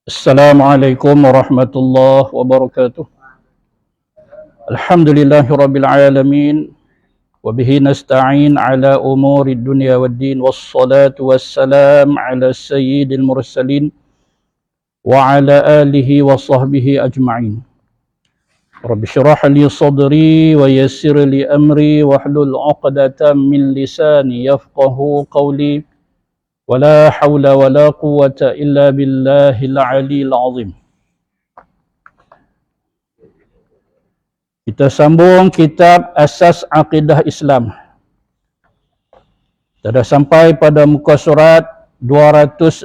Assalamualaikum warahmatullahi wabarakatuh. Alhamdulillahirabbil alamin wa bihi nasta'in ala umuri dunya waddin wassalatu wassalam ala sayyidil mursalin wa ala alihi wa sahbihi ajma'in. Rabbi shrah li sadri wa yassir li amri wahlul 'uqdatam min lisani yafqahu qawli. ولا حول ولا قوة إلا بالله العلي العظيم. Kita sambung kitab Asas Aqidah Islam. Kita dah sampai pada muka surat 261.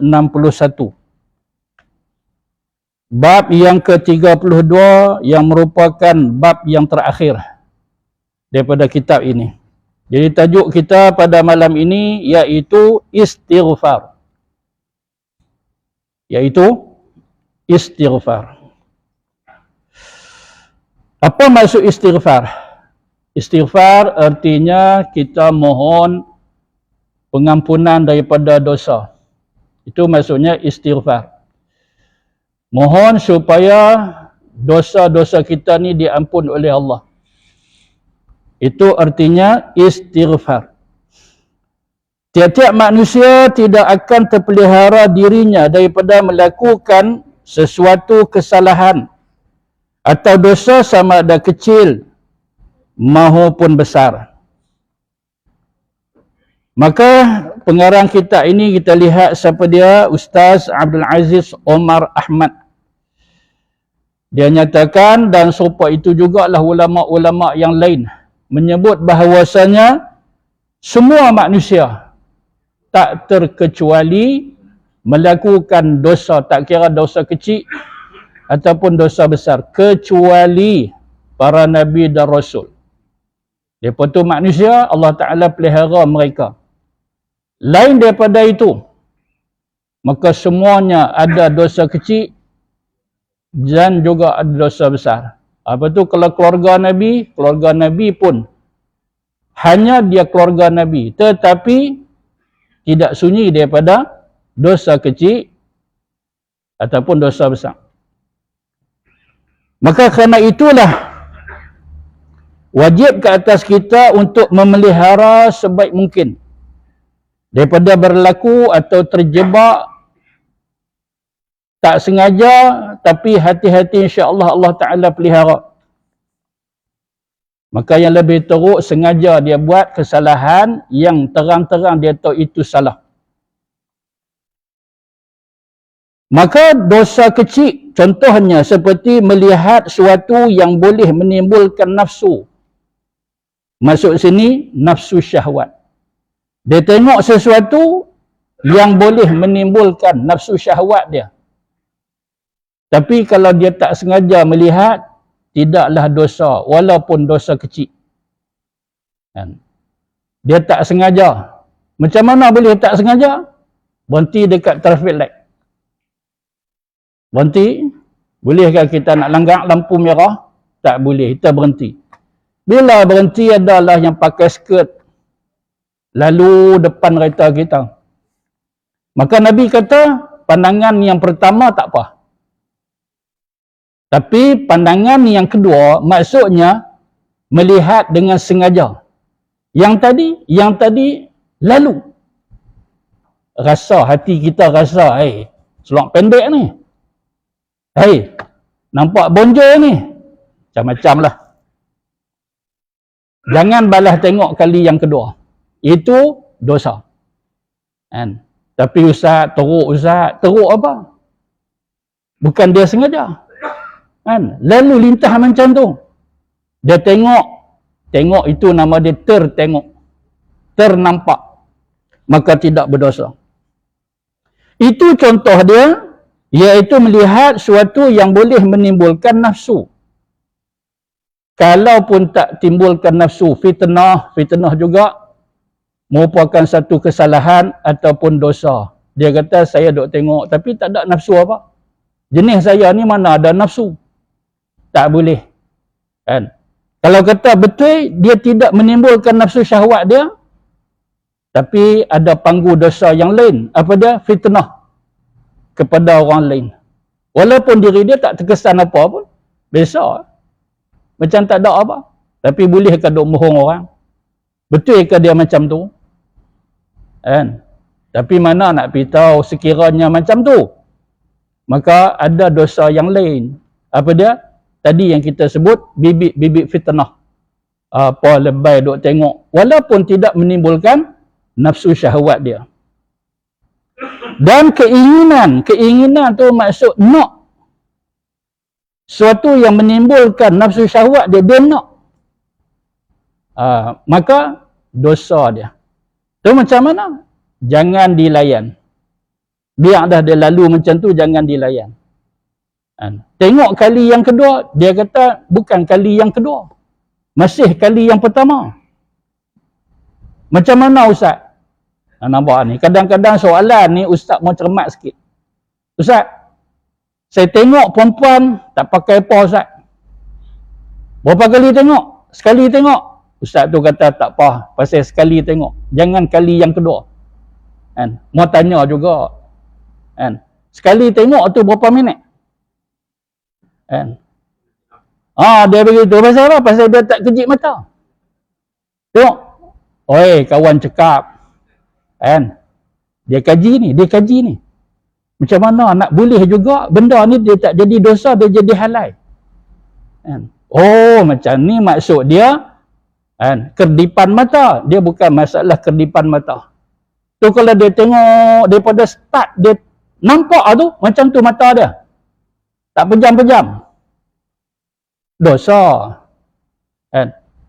Bab yang ke-32 yang merupakan bab yang terakhir daripada kitab ini. Jadi tajuk kita pada malam ini iaitu istighfar. Apa maksud istighfar? Istighfar artinya kita mohon pengampunan daripada dosa. Itu maksudnya istighfar. Mohon supaya dosa-dosa kita ni diampun oleh Allah. Itu artinya istighfar. Tiap-tiap manusia tidak akan terpelihara dirinya daripada melakukan sesuatu kesalahan atau dosa sama ada kecil maupun besar. Maka pengarang kitab ini kita lihat siapa dia, Ustaz Abdul Aziz Omar Ahmad. Dia nyatakan, dan serupa itu jugalah ulama-ulama yang lain, menyebut bahawasanya semua manusia tak terkecuali melakukan dosa, tak kira dosa kecil ataupun dosa besar, kecuali para nabi dan rasul. Mereka tu manusia, Allah Ta'ala pelihara mereka. Lain daripada itu, maka semuanya ada dosa kecil dan juga ada dosa besar. Apa tu kalau keluarga Nabi pun hanya dia keluarga Nabi, tetapi tidak sunyi daripada dosa kecil ataupun dosa besar. Maka kerana itulah wajib ke atas kita untuk memelihara sebaik mungkin daripada berlaku atau terjebak tak sengaja, tapi hati-hati insya-Allah Allah Ta'ala pelihara. Maka yang lebih teruk sengaja dia buat kesalahan yang terang-terang dia tahu itu salah. Maka dosa kecil contohnya seperti melihat sesuatu yang boleh menimbulkan nafsu. Maksud sini nafsu syahwat. Dia tengok sesuatu yang boleh menimbulkan nafsu syahwat dia. Tapi kalau dia tak sengaja melihat, tidaklah dosa, walaupun dosa kecil. Dia tak sengaja. Macam mana boleh tak sengaja? Berhenti dekat traffic light. Berhenti. Bolehkah kita nak langgar lampu merah? Tak boleh, kita berhenti. Bila berhenti adalah yang pakai skirt lalu depan kereta kita. Maka Nabi kata, pandangan yang pertama tak apa. Tapi pandangan yang kedua maksudnya melihat dengan sengaja. Yang tadi lalu. Rasa, hati kita rasa, selok pendek ni. Nampak bonjol ni. Macam-macam lah. Jangan balas tengok kali yang kedua. Itu dosa. Tapi Ustaz, teruk apa? Bukan dia sengaja. Lalu lintah macam tu. Dia tengok itu nama dia tertengok. Ternampak. Maka tidak berdosa. Itu contoh dia, iaitu melihat sesuatu yang boleh menimbulkan nafsu. Kalaupun tak timbulkan nafsu, fitnah juga merupakan satu kesalahan ataupun dosa. Dia kata saya duk tengok tapi tak ada nafsu apa. Jenis saya ni mana ada nafsu. Tak boleh. Kalau kata betul dia tidak menimbulkan nafsu syahwat dia, Tapi ada panggu dosa yang lain. Apa dia? Fitnah kepada orang lain. Walaupun diri dia tak terkesan apa pun. Biasa. Macam tak ada apa. Tapi boleh ke duk mohong orang? Betul ke dia macam tu? Kan? Tapi mana nak beritahu sekiranya macam tu? Maka ada dosa yang lain. Apa dia? Tadi yang kita sebut bibit-bibit fitnah. Apa lebay duk tengok. Walaupun tidak menimbulkan nafsu syahwat dia. Dan keinginan tu maksud nak. Suatu yang menimbulkan nafsu syahwat dia nak. Maka dosa dia. Tu macam mana? Jangan dilayan. Biar dah dia lalu macam tu, jangan dilayan. Tengok kali yang kedua, dia kata bukan kali yang kedua. Masih kali yang pertama. Macam mana Ustaz? Nampak ni, kadang-kadang soalan ni Ustaz mau cermat sikit. Ustaz, saya tengok perempuan tak pakai apa Ustaz. Berapa kali tengok? Sekali tengok. Ustaz tu kata tak apa, pasal sekali tengok. Jangan kali yang kedua. Mau tanya juga. Sekali tengok tu berapa minit? Dia begitu. Pasal apa? Pasal dia tak kejip mata. Tengok. Oi, kawan cakap. Dia kaji ni. Macam mana nak boleh juga benda ni dia tak jadi dosa, dia jadi halal. Oh, macam ni maksud dia. Kerdipan mata. Dia bukan masalah kerdipan mata. Tu kalau dia tengok daripada start, dia nampak tu, macam tu mata dia. Tak pejam-pejam. Dosa.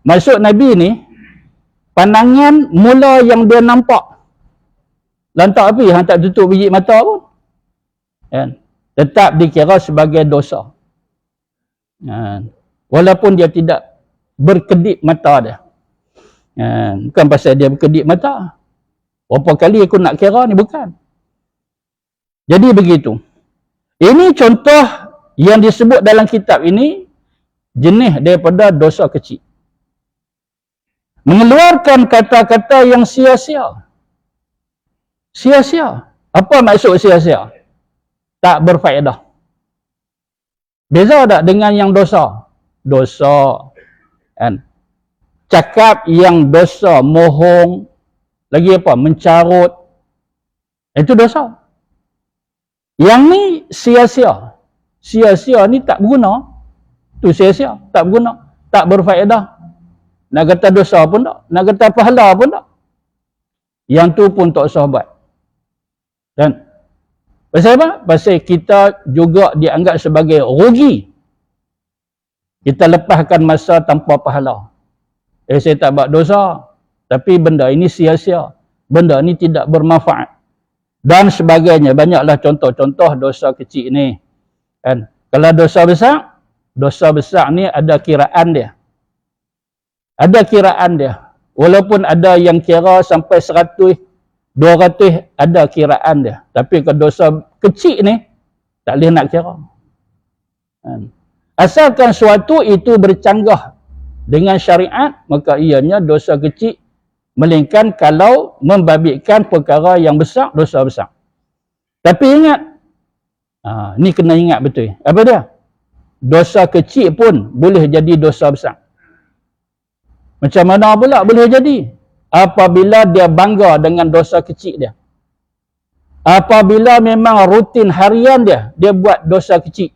Maksud Nabi ni, pandangan mula yang dia nampak. Lantak api, hang tak tutup biji mata pun. Tetap dikira sebagai dosa. Walaupun dia tidak berkedip mata dia. Bukan pasal dia berkedip mata. Berapa kali aku nak kira ni, bukan. Jadi begitu. Ini contoh yang disebut dalam kitab ini, jenis daripada dosa kecil. Mengeluarkan kata-kata yang sia-sia. Sia-sia. Apa maksud sia-sia? Tak berfaedah. Beza tak dengan yang dosa? Dosa. Cakap yang dosa, mohong, lagi apa? Mencarut. Itu dosa. Yang ni sia-sia. Sia-sia ni tak berguna. Tu sia-sia. Tak berguna. Tak berfaedah. Nak kata dosa pun tak. Nak kata pahala pun tak. Yang tu pun tak usah buat. Dan pasal apa? Pasal kita juga dianggap sebagai rugi. Kita lepaskan masa tanpa pahala. Saya tak buat dosa. Tapi benda ini sia-sia. Benda ini tidak bermanfaat. Dan sebagainya. Banyaklah contoh-contoh dosa kecil ni. Kalau dosa besar ni ada kiraan dia. Ada kiraan dia. Walaupun ada yang kira sampai 100, 200, ada kiraan dia. Tapi kalau dosa kecil ni, tak boleh nak kira. Asalkan suatu itu bercanggah dengan syariat, maka ianya dosa kecil. Melainkan kalau membabitkan perkara yang besar, dosa besar. Tapi ingat, ni kena ingat betul. Apa dia? Dosa kecil pun boleh jadi dosa besar. Macam mana pula boleh jadi? Apabila dia bangga dengan dosa kecil dia. Apabila memang rutin harian dia buat dosa kecil.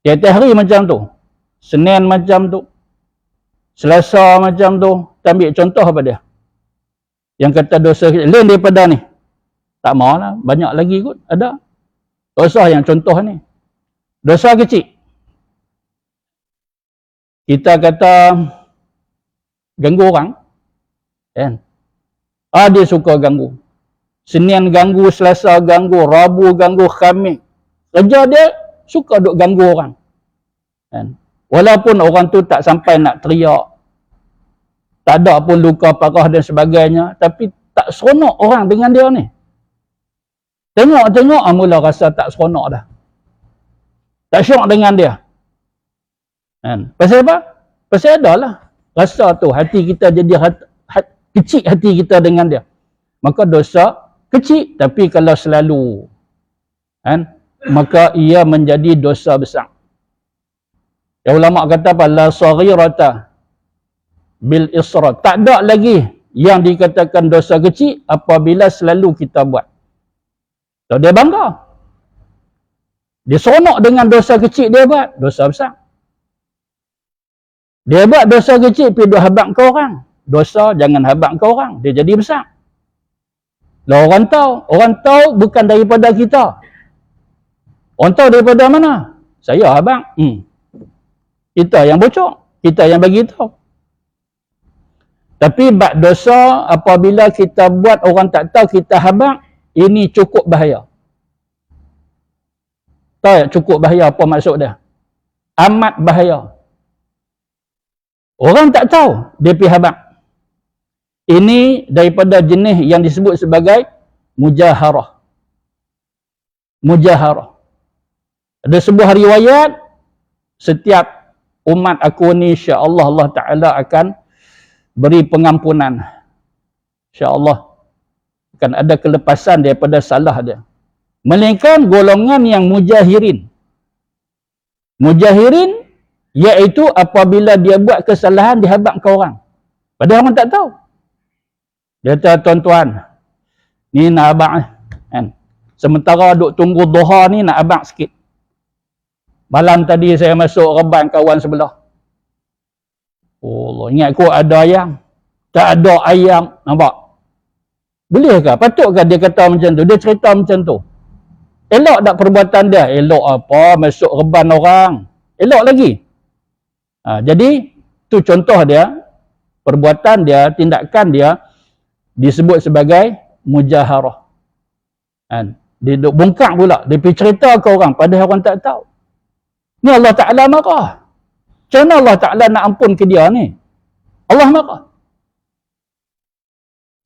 Tiap-tiap hari macam tu. Senin macam tu. Selasa macam tu. Kita ambil contoh apa dia? Yang kata dosa kecil. Lain daripada ni. Tak mahu lah. Banyak lagi kot. Ada. Dosa yang contoh ni. Dosa kecil. Kita kata ganggu orang. Dia suka ganggu. Senin ganggu, Selasa ganggu, Rabu ganggu, Khamis. Kerja dia suka duk ganggu orang. Walaupun orang tu tak sampai nak teriak. Tak ada pun luka parah dan sebagainya. Tapi tak seronok orang dengan dia ni. Tengok-tengok mula rasa tak seronok dah. Tak syok dengan dia. Pasal apa? Pasal adalah rasa tu hati kita jadi kecil hati kita dengan dia, maka dosa kecil. Tapi kalau selalu, kan, maka ia menjadi dosa besar. Ya, ulama kata apa? La saghirata bil isra. Tak ada lagi yang dikatakan dosa kecil apabila selalu kita buat. So, dia bangga. Dia seronok dengan dosa kecil dia buat, dosa besar. Dia buat dosa kecil, pergi duk habaq ke orang. Dosa jangan habaq ke orang, dia jadi besar. Lah orang tahu bukan daripada kita. Orang tahu daripada mana? Saya habaq. Kita yang bocor, kita yang bagi tahu. Tapi bab dosa apabila kita buat orang tak tahu kita habaq, ini cukup bahaya. Tahu tak cukup bahaya apa maksud dia? Amat bahaya. Orang tak tahu, dia pergi habaq. Ini daripada jenis yang disebut sebagai mujaharah. Mujaharah. Ada sebuah riwayat, setiap umat aku ni insya-Allah Allah Ta'ala akan beri pengampunan. InsyaAllah akan ada kelepasan daripada salah dia. Melainkan golongan yang mujahirin. Mujahirin iaitu apabila dia buat kesalahan dihabaq ke orang. Padahal orang tak tahu. Dia kata, tuan-tuan, ni nak habaq kan. Sementara duk tunggu duha ni nak habaq sikit. Malam tadi saya masuk reban kawan sebelah. Oh Allah, ingat aku ada ayam. Tak ada ayam, nampak? Bolehkah? Patutkah dia kata macam tu? Dia cerita macam tu. Elok tak perbuatan dia? Elok apa? Masuk reban orang. Elok lagi. Jadi, tu contoh dia, perbuatan dia, tindakan dia, disebut sebagai mujaharah. Dia duk bongkak pula. Dia pergi cerita ke orang, padahal orang tak tahu. Ni Allah Ta'ala marah. Macam mana Allah Ta'ala nak ampun ke dia ni? Allah marah.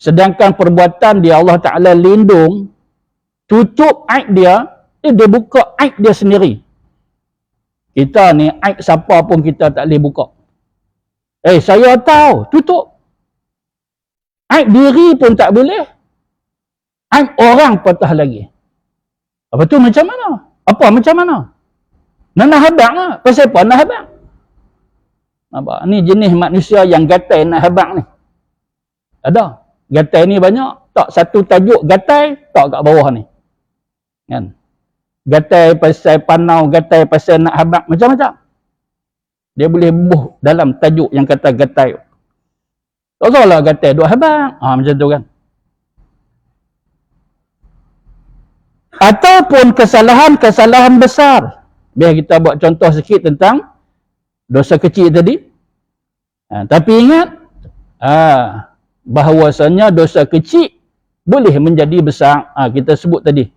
Sedangkan perbuatan dia Allah Ta'ala lindung, tutup aib dia, dia buka aib dia sendiri. Kita ni aib siapa pun kita tak boleh buka. Saya tahu, tutup. Aib diri pun tak boleh. Aib orang patah lagi. Apa tu macam mana? Apa macam mana? Nak habaq lah. Pasal apa nak habaq? Nampak? Ni jenis manusia yang gatai nak habaq ni. Ada. Gatai ni banyak. Tak satu tajuk gatai, tak kat bawah ni. Kan? Gatai pasal panau, gatai pasal nak habaq, macam-macam. Dia boleh buh dalam tajuk yang kata gatai. Tak salah gatai duk habaq. Macam tu kan. Ataupun kesalahan-kesalahan besar. Biar kita buat contoh sikit tentang dosa kecil tadi. Tapi ingat, bahawasanya dosa kecil boleh menjadi besar. Kita sebut tadi.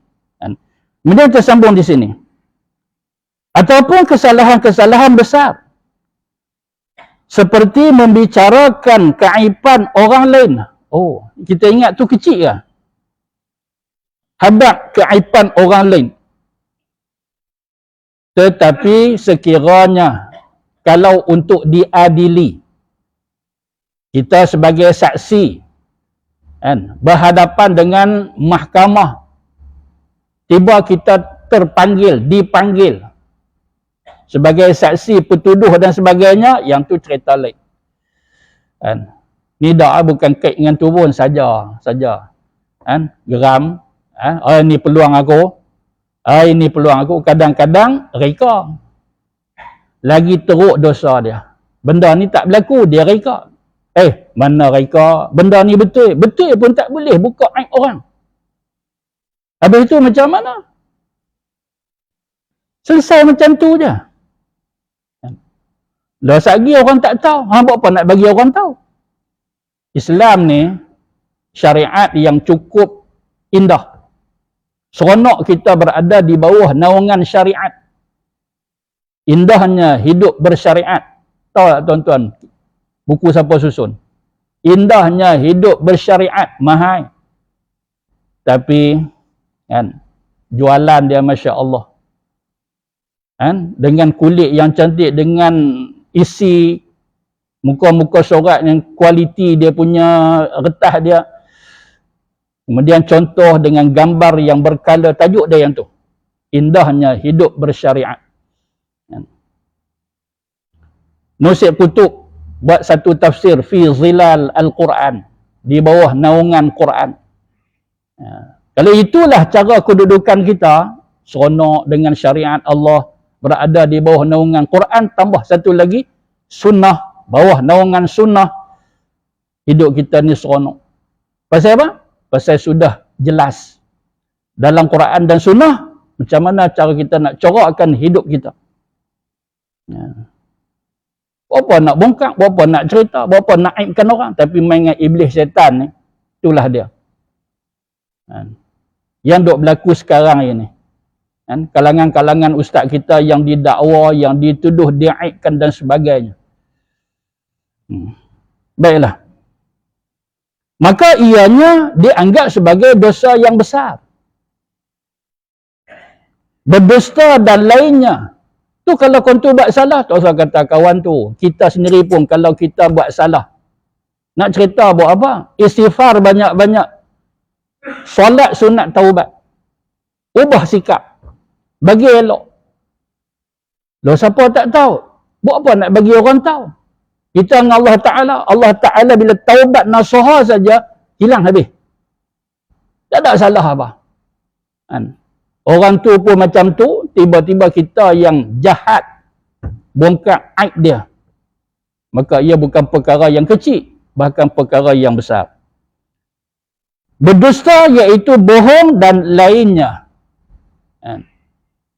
Kemudian kita sambung di sini. Ataupun kesalahan-kesalahan besar. Seperti membicarakan keaiban orang lain. Oh, kita ingat tu kecil ke? Habaq keaiban orang lain. Tetapi sekiranya kalau untuk diadili, kita sebagai saksi kan, berhadapan dengan mahkamah, tiba kita dipanggil sebagai saksi, petuduh dan sebagainya, yang tu cerita lain. Kan? Ni dah bukan kait dengan turun saja. Kan? Geram. Ini peluang aku. Ini peluang aku. Kadang-kadang reka. Lagi teruk dosa dia. Benda ni tak berlaku, dia reka. Mana reka? Benda ni betul. Betul pun tak boleh buka aib orang. Habis itu macam mana? Selesai macam tu je. Dah lagi orang tak tahu. Buat apa nak bagi orang tahu? Islam ni syariat yang cukup indah. Seronok kita berada di bawah naungan syariat. Indahnya hidup bersyariat. Tahu tak tuan-tuan? Buku siapa susun? Indahnya hidup bersyariat. Mahal. Tapi kan, jualan dia Masya Allah. Kan? Dengan kulit yang cantik, dengan isi Muka-muka surat yang kualiti dia punya retah dia. Kemudian contoh dengan gambar yang berkala, tajuk dia yang tu. Indahnya hidup bersyariat. Nusik Kutub buat satu tafsir fi zilal al-Quran, di bawah naungan Quran. Kalau itulah cara kedudukan kita, seronok dengan syariat Allah, berada di bawah naungan Quran, tambah satu lagi sunnah, bawah naungan sunnah, hidup kita ni seronok. Pasal apa? Pasal sudah jelas dalam Quran dan sunnah macam mana cara kita nak corakkan hidup kita. Berapa nak bongkak, berapa nak cerita, berapa nak aibkan orang, tapi mainan iblis syaitan ni, itulah dia. Yang duk berlaku sekarang ini. Kalangan-kalangan ustaz kita yang didakwa, yang dituduh, diaibkan dan sebagainya. Baiklah. Maka ianya dianggap sebagai dosa yang besar. Berdusta dan lainnya. Tu kalau kau tu buat salah, tak usah kata kawan tu. Kita sendiri pun kalau kita buat salah. Nak cerita buat apa? Istighfar banyak-banyak. Solat sunat taubat. Ubah sikap. Bagi elok. Loh siapa tak tahu? Buat apa nak bagi orang tahu? Kita dengan Allah Ta'ala bila taubat nasuha saja, hilang habis. Tak ada salah apa. Orang tu pun macam tu, tiba-tiba kita yang jahat, bongkar aib dia. Maka ia bukan perkara yang kecil, bahkan perkara yang besar. Berdusta iaitu bohong dan lainnya.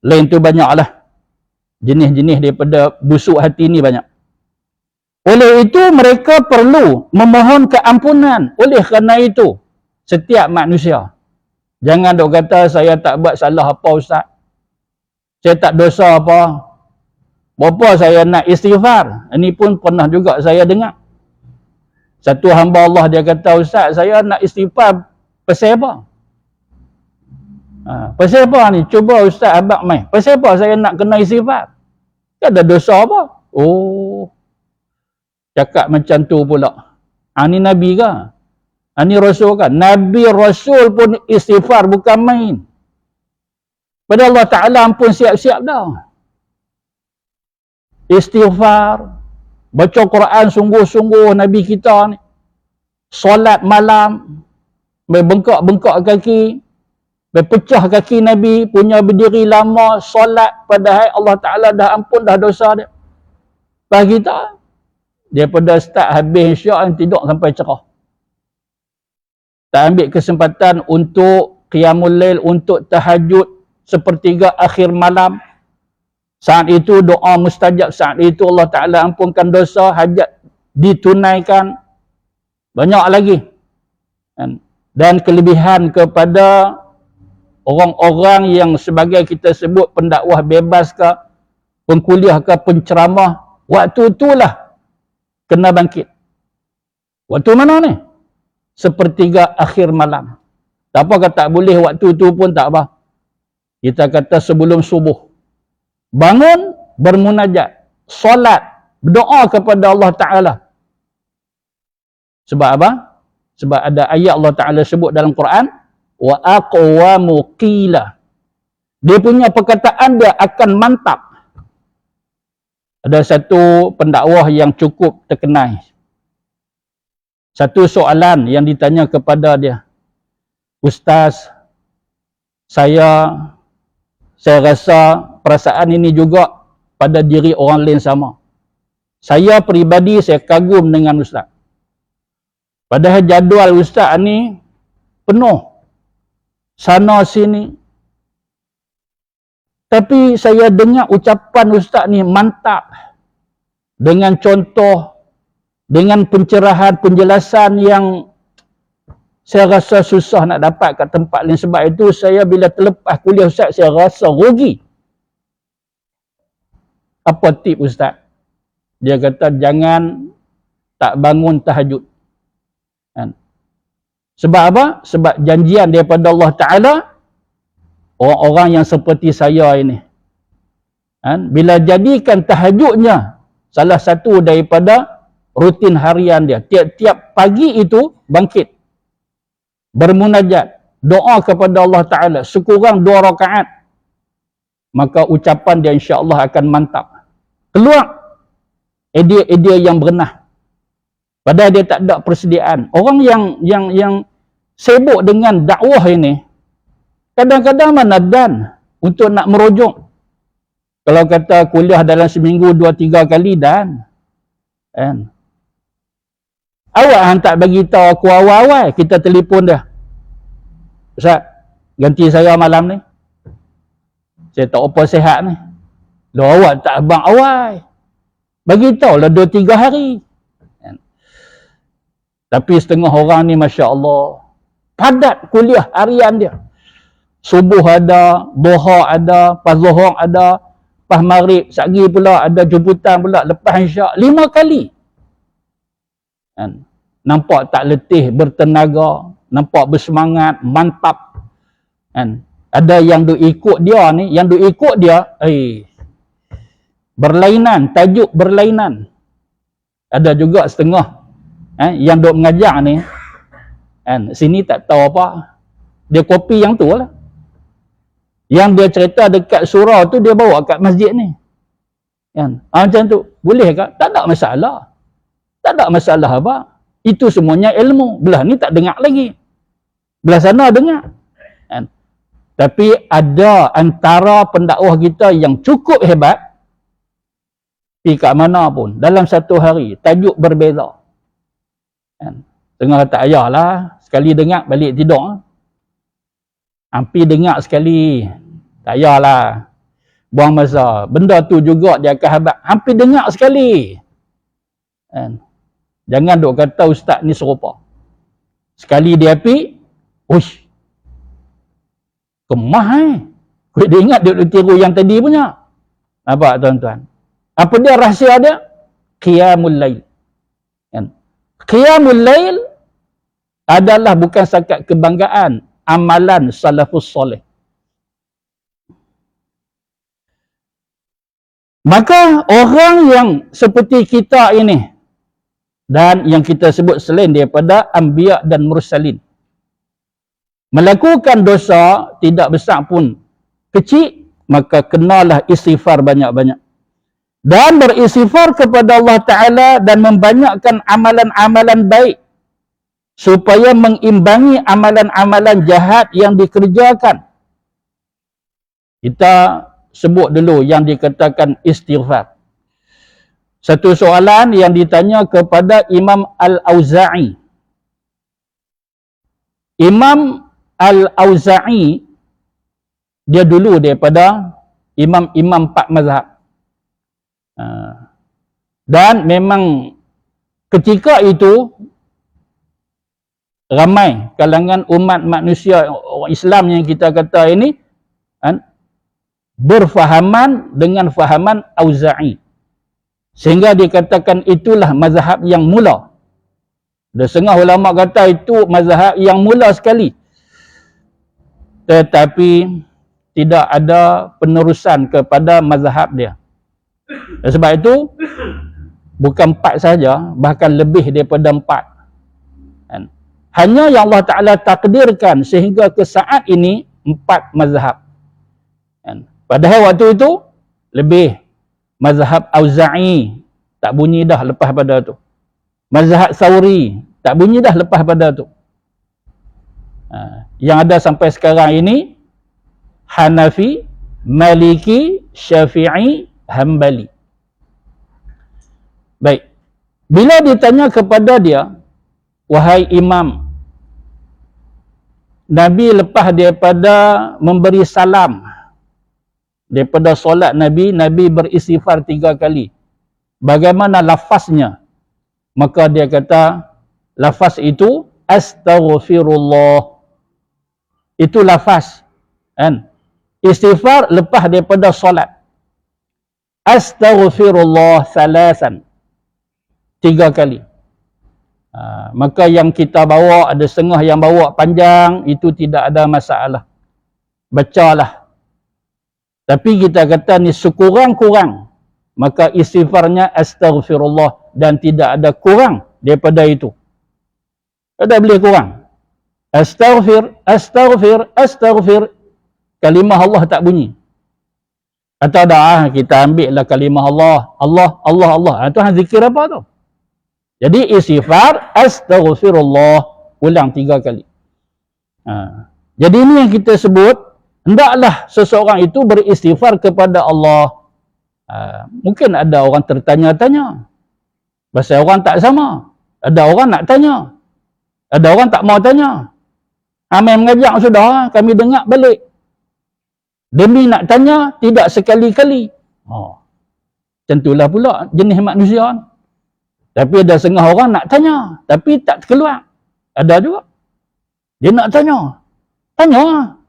Lain tu banyaklah. Jenis-jenis daripada busuk hati ni banyak. Oleh itu mereka perlu memohon keampunan. Oleh kerana itu, setiap manusia. Jangan dok kata saya tak buat salah apa ustaz. Saya tak dosa apa. Berapa saya nak istighfar. Ini pun pernah juga saya dengar. Satu hamba Allah dia kata, ustaz saya nak istighfar pasal apa? Pasal apa ni? Cuba ustaz abang mai. Pasal apa saya nak kena istighfar? Tak ada dosa apa? Oh. Cakap macam tu pula. Ni Nabi ke? Ni Rasul kan? Nabi Rasul pun istighfar bukan main. Pada Allah Ta'ala pun siap-siap dah. Istighfar. Baca Quran sungguh-sungguh Nabi kita ni. Solat malam. Bengkak-bengkak kaki. Berpecah kaki Nabi. Punya berdiri lama. Solat. Padahal Allah Ta'ala dah ampun dah dosa dia. Bagi kita. Daripada start habis syak tidur sampai cerah. Tak ambil kesempatan untuk qiyamul lail, untuk tahajud sepertiga akhir malam. Saat itu doa mustajab, saat itu Allah Ta'ala ampunkan dosa, hajat ditunaikan. Banyak lagi. Dan kelebihan kepada orang-orang yang sebagai kita sebut pendakwah bebas ke, pengkuliah ke, penceramah, waktu itulah kena bangkit. Waktu mana ni? Sepertiga akhir malam. Tak apa kata tak boleh waktu tu pun tak apa. Kita kata sebelum subuh. Bangun, bermunajat. Solat. Berdoa kepada Allah Ta'ala. Sebab apa? Sebab ada ayat Allah Ta'ala sebut dalam Quran. Wa aqwamu qila. Dia punya perkataan dia akan mantap. Ada satu pendakwah yang cukup terkenal. Satu soalan yang ditanya kepada dia. Ustaz, saya rasa perasaan ini juga pada diri orang lain sama. Saya peribadi, saya kagum dengan Ustaz. Padahal jadual Ustaz ni penuh. Sana sini. Tapi saya dengar ucapan Ustaz ni mantap. Dengan contoh, dengan pencerahan, penjelasan yang saya rasa susah nak dapat kat tempat lain. Sebab itu saya bila terlepas kuliah Ustaz, saya rasa rugi. Apa tip Ustaz? Dia kata jangan tak bangun tahajud. Sebab apa? Sebab janjian daripada Allah Ta'ala, orang-orang yang seperti saya ini. Bila jadikan tahajudnya salah satu daripada rutin harian dia. Tiap-tiap pagi itu bangkit, bermunajat, doa kepada Allah Ta'ala sekurang 2 rakaat, maka ucapan dia insya-Allah akan mantap. Keluar idea-idea yang berenah. Padahal dia tak ada persediaan. Orang yang sibuk dengan dakwah ini, kadang-kadang mana dan untuk nak merujuk. Kalau kata kuliah dalam seminggu 2-3 kali dan kan. Awak hantar bagi tahu aku awal-awal, kita telefon dah. Ustaz, ganti saya malam ni. Saya tak apa sihat ni. Loh, awak tak abang awal. Bagi tahu lah 2-3 hari. Kan. Tapi setengah orang ni Masya Allah, padat kuliah harian dia. Subuh ada, duha ada, pas zuhur ada, pas maghrib, sehari pula ada jemputan pula, lepas isyak 5 kali. Kan? Nampak tak letih, bertenaga, nampak bersemangat, mantap. Kan? Ada yang duk ikut dia ni, yang duk ikut dia, berlainan, tajuk berlainan. Ada juga setengah yang duk mengajar ni, kan? Sini tak tahu apa, dia kopi yang tu lah. Yang dia cerita dekat surau tu dia bawa kat masjid ni. Kan? Macam tu, boleh ke? Tak ada masalah. Tak ada masalah apa. Itu semuanya ilmu. Belah ni tak dengar lagi. Belah sana dengar. Kan? Tapi ada antara pendakwah kita yang cukup hebat, pergi kat mana pun, dalam satu hari, tajuk berbeza. Kan? Tengah tak payahlah, sekali dengar balik tidur. Hampir dengar sekali, tak payahlah buang masa. Benda tu juga dia akan habaq. Hampir dengar sekali. Kan? Jangan duk kata ustaz ni serupa. Sekali dia pergi, uish, kemah Kau dia ingat dia tiru yang tadi punya. Nampak tuan-tuan? Apa dia rahsia dia? Qiyamul Lail. Kan? Qiyamul Lail adalah bukan setakat kebanggaan, amalan salafus soleh. Maka orang yang seperti kita ini, dan yang kita sebut selain daripada anbiya dan mursalin, melakukan dosa tidak besar pun kecil, maka kenalah istighfar banyak-banyak. Dan beristighfar kepada Allah Ta'ala dan membanyakkan amalan-amalan baik, supaya mengimbangi amalan-amalan jahat yang dikerjakan. Kita sebut dulu yang dikatakan istighfar. Satu soalan yang ditanya kepada Imam Al-Auza'i. Imam Al-Auza'i, dia dulu daripada imam-imam 4 mazhab. Dan memang ketika itu ramai kalangan umat manusia orang Islam yang kita kata ini berfahaman dengan fahaman Auza'i, sehingga dikatakan itulah mazhab yang mula. Dan setengah ulama kata itu mazhab yang mula sekali, tetapi tidak ada penerusan kepada mazhab dia. Dan sebab itu bukan 4 saja, bahkan lebih daripada 4. Hanya yang Allah Ta'ala takdirkan sehingga ke saat ini 4 mazhab. Padahal waktu itu lebih. Mazhab Auza'i tak bunyi dah lepas pada tu. Mazhab Thawri tak bunyi dah lepas pada tu. Yang ada sampai sekarang ini Hanafi, Maliki, Syafi'i, Hambali. Baik. Bila ditanya kepada dia, wahai imam, Nabi lepas daripada memberi salam, daripada solat Nabi, Nabi beristighfar 3 kali. Bagaimana lafaznya? Maka dia kata, lafaz itu astaghfirullah. Itu lafaz. Kan? Istighfar lepas daripada solat. Astaghfirullah salasan. 3 kali. Maka yang kita bawa, ada setengah yang bawa panjang, itu tidak ada masalah. Bacalah. Tapi kita kata ni sekurang-kurang maka istighfarnya astaghfirullah dan tidak ada kurang daripada itu. Tak boleh kurang. Astaghfir, astaghfir, astaghfir. Kalimah Allah tak bunyi. Atau dah kita ambil lah kalimah Allah, Allah, Allah, Allah. Itu zikir apa tu? Jadi istighfar astaghfirullah ulang 3 kali. Jadi ini yang kita sebut, hendaklah seseorang itu beristighfar kepada Allah. Mungkin ada orang tertanya-tanya. Pasal orang tak sama. Ada orang nak tanya. Ada orang tak mau tanya. Main mengajak sudah, kami dengar balik. Demi nak tanya, tidak sekali-kali. Tentulah pula jenis manusia. Tapi ada setengah orang nak tanya, tapi tak keluar. Ada juga. Dia nak tanya. Tanya,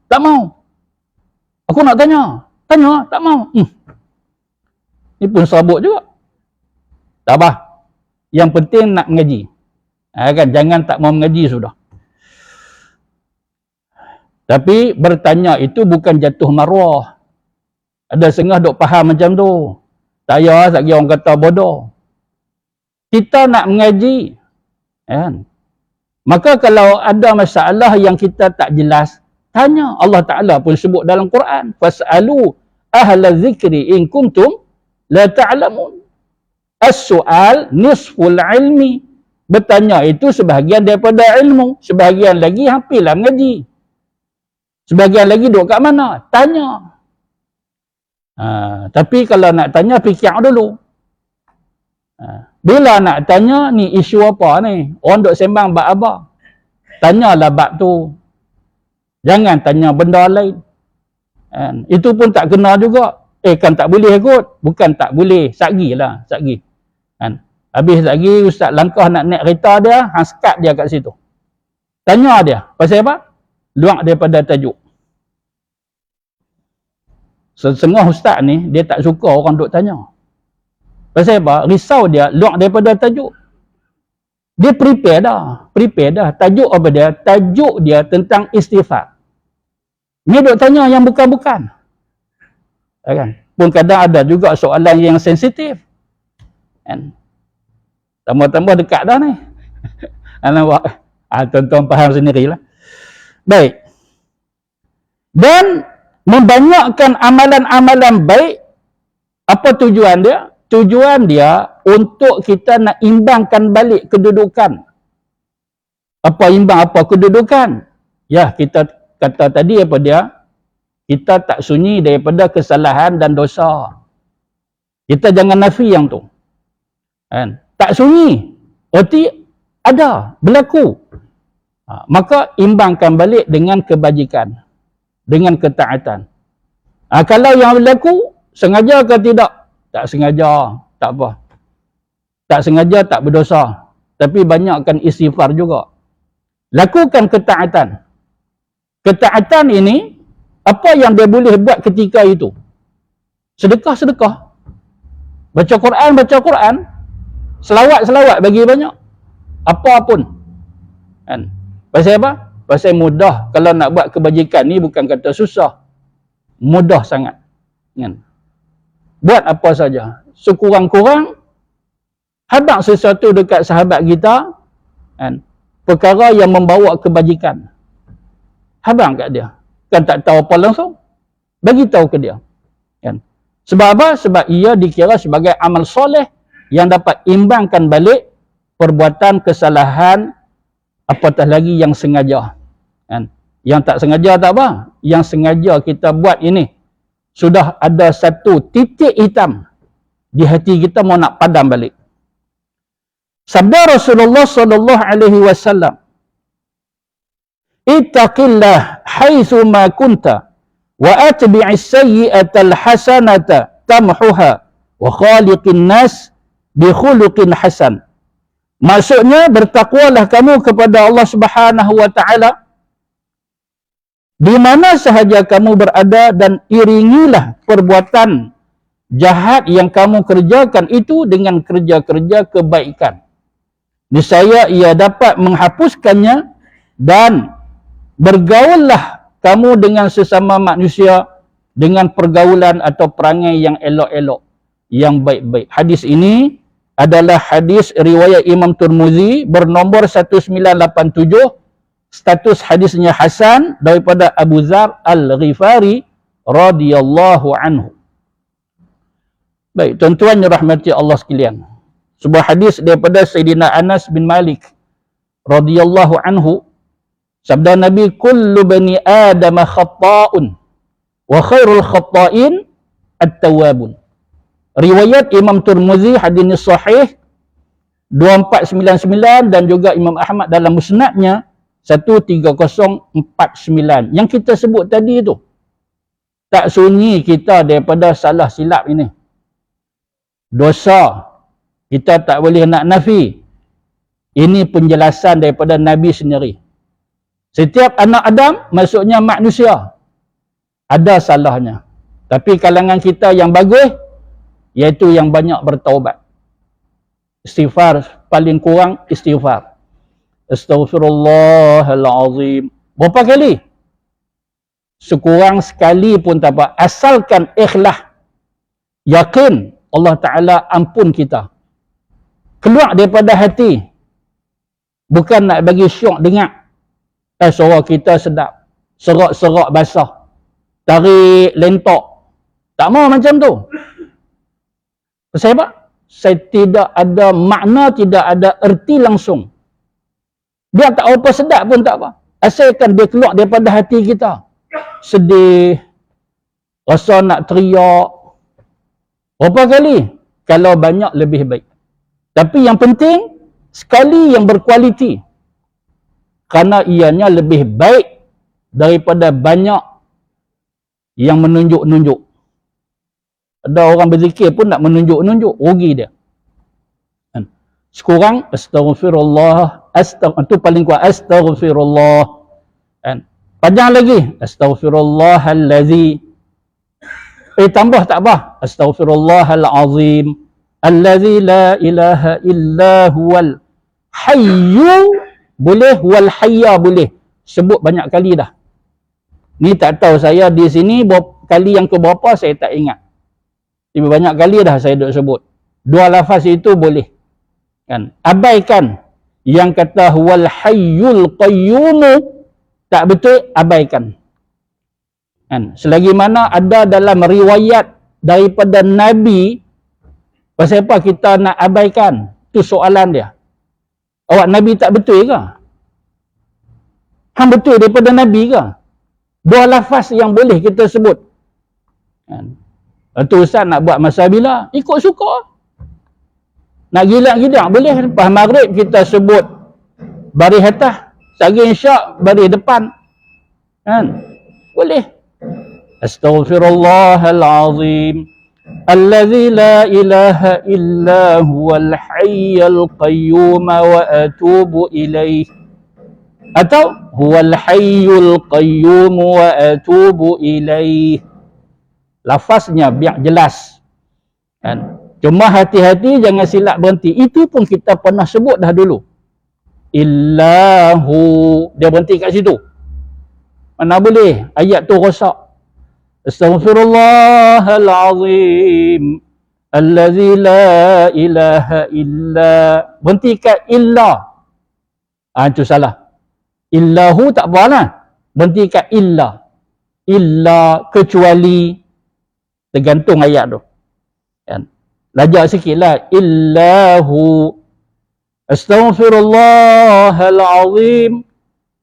tak mau. Aku nak tanya. Tanya, tak mau. Ini pun serabut juga. Tak apa. Yang penting nak mengaji. Kan? Jangan tak mau mengaji sudah. Tapi bertanya itu bukan jatuh maruah. Ada setengah duk faham macam tu. Tak payah lagi orang kata bodoh. Kita nak mengaji. Kan? Maka kalau ada masalah yang kita tak jelas, tanya. Allah Ta'ala pun sebut dalam Quran. Fas'alu ahla zikri in kuntum la ta'lamun. As-su'al nisful ilmi. Bertanya itu sebahagian daripada ilmu. Sebahagian lagi hampirlah mengaji. Sebahagian lagi duduk kat mana? Tanya. Tapi kalau nak tanya, fikir dulu. Bila nak tanya, ni isu apa ni? Orang duk sembang bab apa? Tanyalah bab tu. Jangan tanya benda lain. Itu pun tak kena juga. Kan tak boleh kot. Bukan tak boleh. Satgilah. Satgi. Habis lagi ustaz langkah nak naik kereta dia, sekat dia kat situ. Tanya dia. Pasal apa? Luang daripada tajuk. Setengah ustaz ni, dia tak suka orang duk tanya. Pasal apa? Risau dia, luang daripada tajuk. Dia prepare dah. Prepare dah. Tajuk apa dia? Tajuk dia tentang istighfar. Ni duk tanya yang bukan-bukan. Kan? Pun kadang ada juga soalan yang sensitif. Kan? Tambah-tambah dekat dah ni. Nampak? Tuan-tuan faham sendirilah. Baik. Dan membanyakkan amalan-amalan baik, apa tujuan dia? Tujuan dia untuk kita nak imbangkan balik kedudukan. Apa imbang, apa kedudukan? Ya, kita kata tadi apa dia? Kita tak sunyi daripada kesalahan dan dosa. Kita jangan nafi yang tu. Kan? Tak sunyi. Berarti ada, berlaku. Maka imbangkan balik dengan kebajikan. Dengan ketaatan. Kalau yang berlaku, sengaja ke tidak? Tak sengaja, tak apa. Tak sengaja, tak berdosa. Tapi banyakkan istighfar juga. Lakukan ketaatan. Ketaatan ini, apa yang dia boleh buat ketika itu? Sedekah-sedekah. Baca Quran. Selawat-selawat bagi banyak. Apa pun. Kan? Pasal apa? Pasal mudah. Kalau nak buat kebajikan ni bukan kata susah. Mudah sangat. Kan? Buat apa saja. Sekurang-kurang, habaq sesuatu dekat sahabat kita, kan? Perkara yang membawa kebajikan. Habaq kat dia. Kan tak tahu apa langsung. Bagi tahu ke dia. Kan? Sebab apa? Sebab ia dikira sebagai amal soleh yang dapat imbangkan balik perbuatan kesalahan, apatah lagi yang sengaja. Kan? Yang tak sengaja tak apa. Yang sengaja kita buat ini, sudah ada satu titik hitam di hati kita mau nak padam balik. Sabda Rasulullah sallallahu alaihi wasallam, ittaqillah haitsu ma kunta wa atbi'is sayyi'atal hasanata tamhuha wa khaliqin nas bi khuluqin hasan. Maksudnya, bertakwalah kamu kepada Allah Subhanahu wa taala di mana sahaja kamu berada dan iringilah perbuatan jahat yang kamu kerjakan itu dengan kerja-kerja kebaikan. Niscaya ia dapat menghapuskannya, dan bergaullah kamu dengan sesama manusia dengan pergaulan atau perangai yang elok-elok. yang baik-baik. Hadis ini adalah hadis riwayat Imam Tirmizi bernomor 1987, status hadisnya hasan daripada Abu Dzar Al-Ghifari radhiyallahu anhu. Baik, tuan-tuan yang rahmati Allah sekalian. Sebuah hadis daripada Sayyidina Anas bin Malik radhiyallahu anhu, sabda Nabi, kullu bani Adam khata'un wa khairul khata'in at-tawwabun. Riwayat Imam Tirmizi, hadis sahih 2499, dan juga Imam Ahmad dalam musnadnya 13049. Yang kita sebut tadi itu, tak sunyi kita daripada salah silap ini. Dosa kita tak boleh nak nafi. Ini penjelasan daripada Nabi sendiri. Setiap anak Adam, maksudnya manusia, ada salahnya. Tapi kalangan kita yang bagus, iaitu yang banyak bertaubat. Istighfar, paling kurang istighfar. Astaghfirullahalazim. Berapa kali? Sekurang sekali pun tak apa. Asalkan ikhlas, yakin Allah Ta'ala ampun kita. Keluar daripada hati. Bukan nak bagi syok dengar. Suara kita sedap. Serak-serak basah. Tarik lentok. Tak mau macam tu. Pasal apa? Saya tidak ada makna, tidak ada erti langsung. Biar tak apa sedap pun tak apa. Asalkan dia keluar daripada hati kita. Sedih. Rasa nak teriak. Berapa kali? Kalau banyak lebih baik. Tapi yang penting, sekali yang berkualiti. Kerana ianya lebih baik daripada banyak yang menunjuk-nunjuk. Ada orang berzikir pun nak menunjuk-nunjuk, rugi dia. Sekurang astaghfirullah, itu paling kuat, astaghfirullah. Panjang lagi, astaghfirullahallazi. Tambah tak apa, astaghfirullahalazim, allazi la ilaha illa huwal hayyu. Boleh, wal hayya boleh. Sebut banyak kali dah. Ni tak tahu saya di sini kali yang keberapa saya tak ingat. Tapi banyak kali dah saya duk sebut. Dua lafaz itu boleh. Kan? Abaikan yang kata wal hayyul qayyum, tak betul, abaikan. Kan? Selagi mana ada dalam riwayat daripada Nabi, pasal apa kita nak abaikan? Itu soalan dia. Awak Nabi tak betul ke? Hang betul daripada Nabi ke? Dua lafaz yang boleh kita sebut. Kan? Itu Ustaz nak buat masa bila? Ikut suka. Nak gila-gila boleh. Lepas maghrib kita sebut baris atas. Sagi isyak baris depan. Kan? Boleh. Astaghfirullahalazim, allazi la ilaha illa huwal hayyul qayyum wa atubu ilaih. Atau huwal hayyul qayyum wa atubu ilaih. Lafaznya biar jelas. Kan? Cuma hati-hati jangan silap berhenti. Itu pun kita pernah sebut dah dulu. Illahu. Dia berhenti kat situ. Mana boleh? Ayat tu rosak. Astaghfirullahalazim, allazi la ilaha illa. Berhenti kat illa. Itu salah. Illahu tak apa lah. Berhenti kat illa. Illa, kecuali. Tergantung ayat tu. Kan? Lajak sikit lah. Illahu. Astaghfirullahalazim,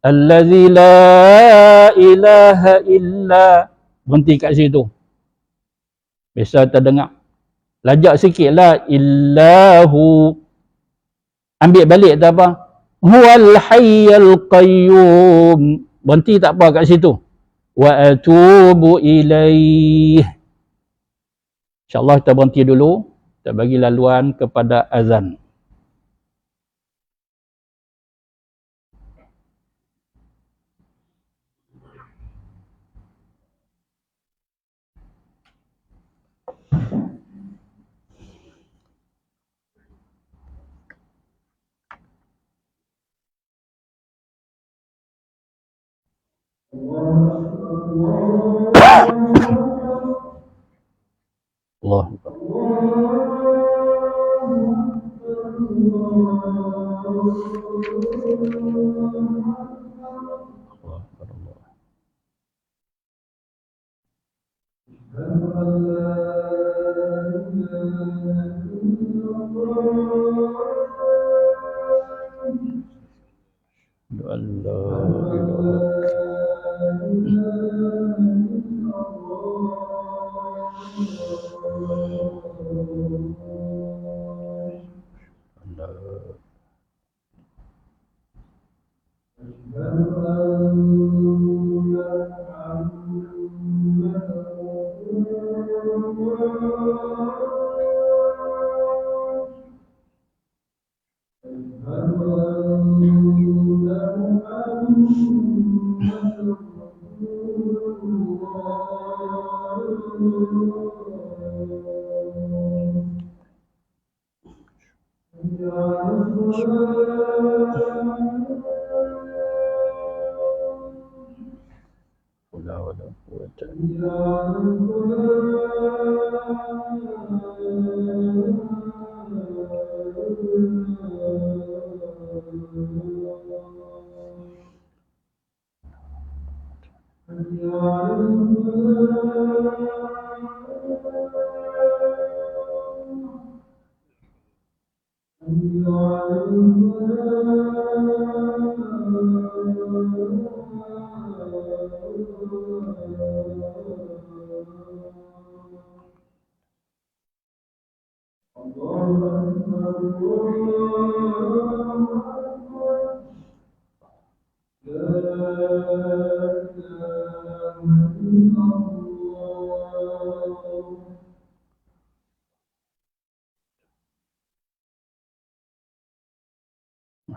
allazi la ilaha illa. Berhenti kat situ. Biasa terdengar. Lajak sikit lah. Illahu. Ambil balik tak apa. Huwal hayyul qayyum. Berhenti tak apa kat situ. Wa atubu ilaih. InsyaAllah kita berhenti dulu. Kita bagi laluan kepada azan. Allah.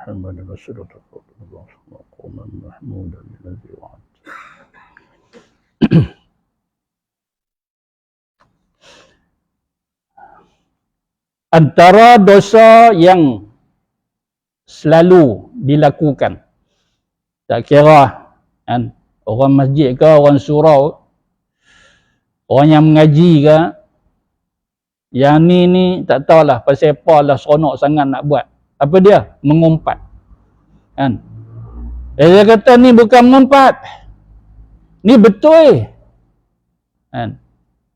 محمد رسول الله مقوما محمودا الذي وعد. Antara dosa yang selalu dilakukan, tak kira kan, orang masjid ke, orang surau, orang yang mengaji ke, yang ni tak tahulah pasal apa lah seronok sangat nak buat. Apa dia? Mengumpat. Kan? Dia kata ni bukan mengumpat. Ni betul. Kan?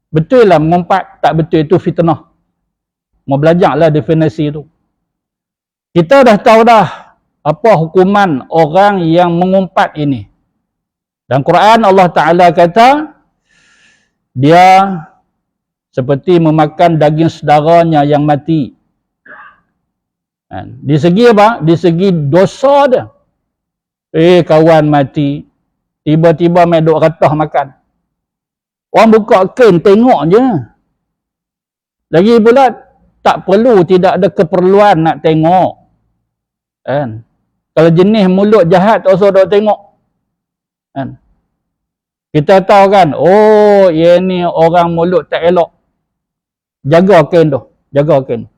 Betul lah mengumpat, tak betul itu fitnah. Mau belajarlah definisi tu. Kita dah tahu dah apa hukuman orang yang mengumpat ini. Dan Quran Allah Ta'ala kata, dia seperti memakan daging saudaranya yang mati. Di segi apa? Di segi dosa dia. Kawan mati, tiba-tiba main duk ratah makan. Orang buka kain tengok je. Lagi pula tak perlu, tidak ada keperluan nak tengok. Kan? Kalau jenis mulut jahat tak usah duk tengok. Kan? Kita tahu kan, oh ia ni orang mulut tak elok. Jaga kain tu, jaga kain.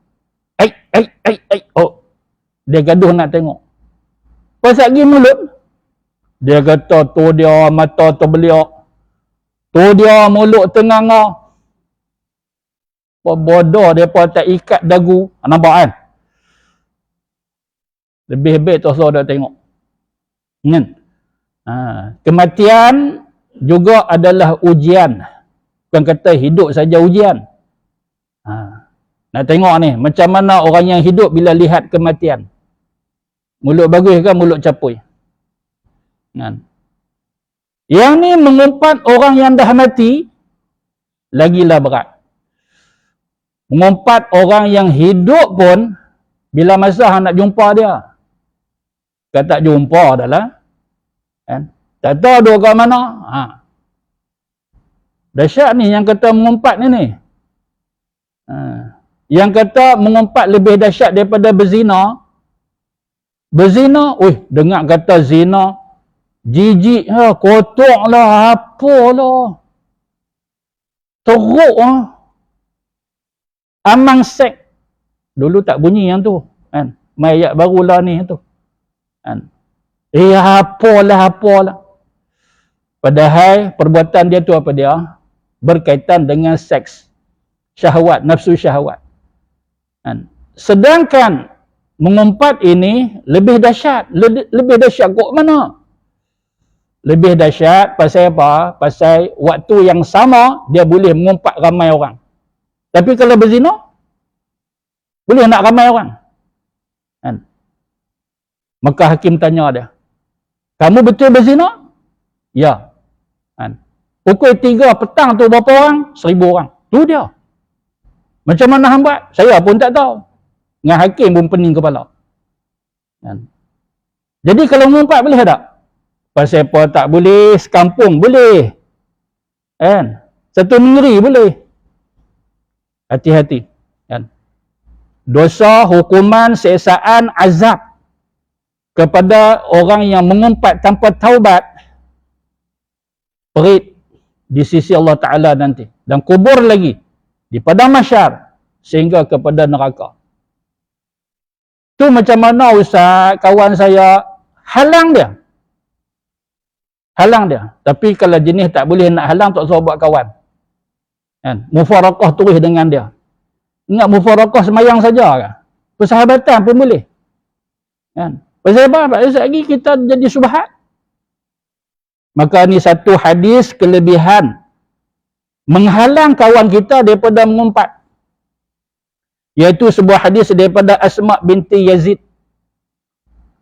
Oh, dia gaduh nak tengok. Pasal pergi mulut, dia kata tu dia mata terbeliak, tu dia mulut tenganga. Bodoh dia pun tak ikat dagu. Nampak kan? Lebih baik tak usah dah tengok. Kan? Kematian juga adalah ujian. Bukan kata hidup saja ujian. Nak tengok ni, macam mana orang yang hidup bila lihat kematian. Mulut bagus ke mulut capui? Kan? Yang ni mengumpat orang yang dah mati, lagilah berat. Mengumpat orang yang hidup pun, bila masa nak jumpa dia, kalau tak jumpa dah lah. Kan? Tak tahu dia kat mana. Dahsyat ni yang kata mengumpat ni. Yang kata mengumpat lebih dahsyat daripada berzina. Berzina, dengar kata zina, jijik lah, kotor lah, apalah. Teruk lah. Amang seks. Dulu tak bunyi yang tu. Kan? Mai ayat barulah ni tu. Kan? Apalah. Padahal perbuatan dia tu apa dia? Berkaitan dengan seks. Syahwat, nafsu syahwat. Kan? Sedangkan mengumpat ini lebih dahsyat. Lebih dahsyat kok mana? Lebih dahsyat pasal apa? Pasal waktu yang sama dia boleh mengumpat ramai orang. Tapi kalau berzina, boleh nak ramai orang. Kan? Maka hakim tanya dia, kamu betul berzina? Ya. Kan? Pukul 3 petang tu berapa orang? 1000 orang. Tu dia. Macam mana hang buat? Saya pun tak tahu. Dengan hakim pun pening kepala. Kan? Jadi kalau mengumpat boleh tak? Pasal apa tak boleh? Sekampung boleh. Kan? Satu negeri boleh. Hati-hati. Kan? Dosa, hukuman, siksaan, azab kepada orang yang mengumpat tanpa taubat, perit di sisi Allah Ta'ala nanti. Dan kubur lagi di padang mahsyar sehingga kepada neraka. Tu macam mana Ustaz, kawan saya halang dia. Halang dia. Tapi kalau jenis tak boleh nak halang, tak usah buat kawan. Kan? Mufarakah terus dengan dia. Ingat mufarakah semayang saja kan? Persahabatan pun boleh. Kan? Pasal apa? Pasal lagi kita jadi subhat. Maka ni satu hadis kelebihan menghalang kawan kita daripada mengumpat. Iaitu sebuah hadis daripada Asma binti Yazid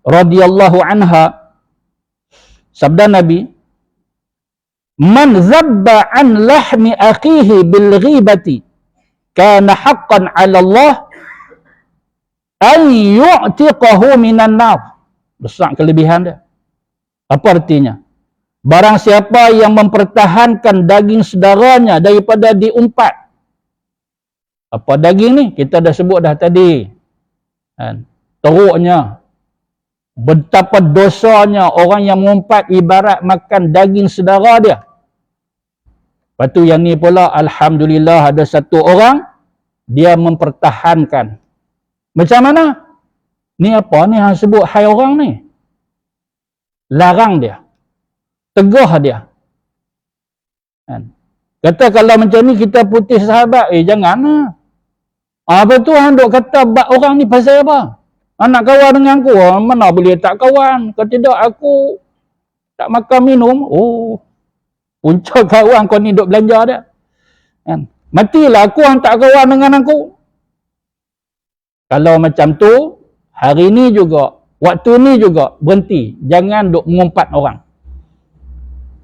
radhiyallahu anha. Sabda Nabi, man zabba an lahmi akhihi bil ghibati kana haqqan 'ala Allah an yu'tiqahu minan nar. Besar kelebihan dia. Apa artinya? Barang siapa yang mempertahankan daging saudaranya daripada diumpat. Apa daging ni? Kita dah sebut dah tadi. Kan? Teruknya. Betapa dosanya orang yang mengumpat ibarat makan daging saudara dia. Lepas tu yang ni pula, alhamdulillah ada satu orang, dia mempertahankan. Macam mana? Ni apa ni yang sebut hai orang ni? Larang dia. Tegah dia. Kan? Kata kalau macam ni kita putih sahabat, jangan lah. Apa tu hang duk kata bab orang ni pasal apa? Nak kawan dengan aku, mana boleh tak kawan? Kalau tidak aku tak makan minum. Oh, punca kawan kau ni duk belanja dia. Kan? Matilah aku hang tak kawan dengan aku. Kalau macam tu, hari ni juga, waktu ni juga berhenti. Jangan duk mengumpat orang.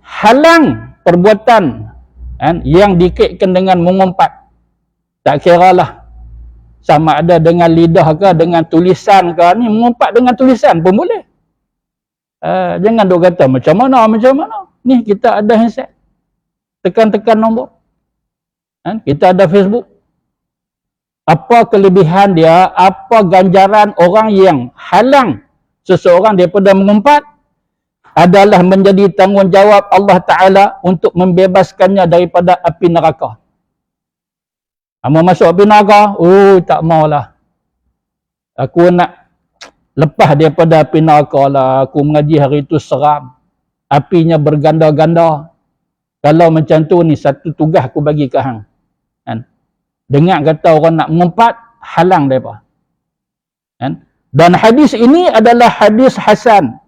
Halang perbuatan kan, yang dikaitkan dengan mengumpat. Tak kiralah sama ada dengan lidah ke, dengan tulisan ke, ni mengumpat dengan tulisan pun boleh. Jangan duk kata macam mana. Ni kita ada handset. Tekan-tekan nombor. Kita ada Facebook. Apa kelebihan dia, apa ganjaran orang yang halang seseorang daripada mengumpat, adalah menjadi tanggungjawab Allah Ta'ala untuk membebaskannya daripada api neraka. Mau masuk api neraka? Oh, tak maulah. Aku nak lepas daripada api neraka lah. Aku mengaji hari itu seram. Apinya berganda-ganda. Kalau macam tu ni, satu tugas aku bagi ke hang. Kan? Dengar kata orang nak mengumpat, halang mereka. Kan? Dan hadis ini adalah hadis Hasan.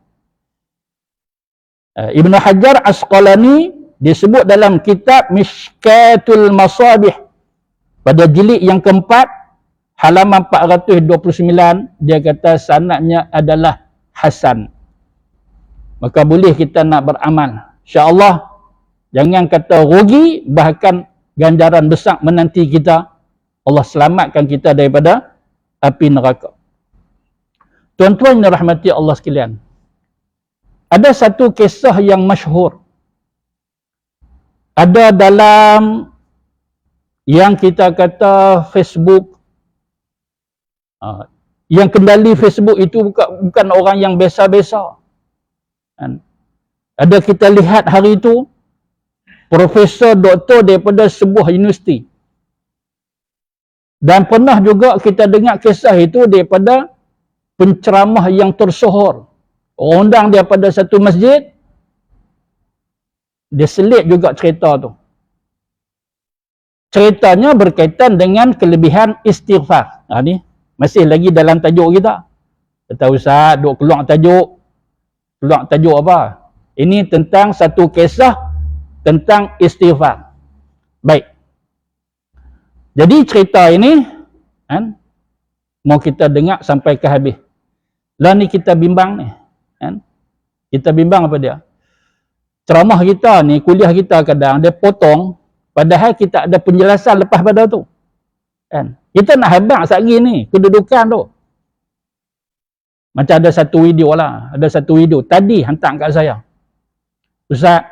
Ibn Hajar Asqalani disebut dalam kitab Mishkatul Masabih pada jilid yang keempat halaman 429, dia kata sanadnya adalah hasan. Maka boleh kita nak beramal, insya-Allah. Jangan kata rugi, bahkan ganjaran besar menanti kita. Allah selamatkan kita daripada api neraka. Tuan-tuan yang dirahmati Allah sekalian, ada satu kisah yang masyhur. Ada dalam yang kita kata Facebook. Yang kendali Facebook itu bukan orang yang biasa-biasa. Ada kita lihat hari itu, profesor, doktor daripada sebuah universiti. Dan pernah juga kita dengar kisah itu daripada penceramah yang tersohor. Undang dia pada satu masjid, dia selit juga cerita tu. Ceritanya berkaitan dengan kelebihan istighfar. Ni masih lagi dalam tajuk kita. Kata Ustaz, duk keluar tajuk. Keluar tajuk apa? Ini tentang satu kisah tentang istighfar. Baik. Jadi cerita ini kan, mau kita dengar sampai ke habis. Lah ni kita bimbang ni. Kan? Kita bimbang apa dia? Ceramah kita ni, kuliah kita kadang dia potong, padahal kita ada penjelasan lepas pada tu. Kan? Kita nak habaq satgi ni, kedudukan tu. Macam ada satu video lah, ada satu video tadi hantar kat saya. Ustaz,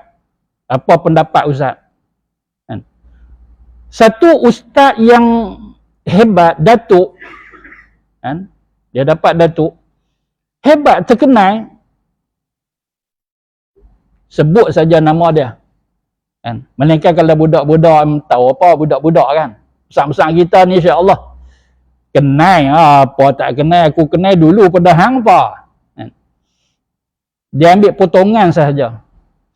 apa pendapat Ustaz? Kan? Satu ustaz yang hebat, datuk, kan? Dia dapat datuk, hebat, terkenal, sebut saja nama dia. Kan? Melainkan kalau budak-budak tahu apa, budak-budak kan. Besar-besar kita ni insya-Allah kenal apa tak kenal, aku kenal dulu pada hang apa. Kan? Dia ambil potongan sahaja.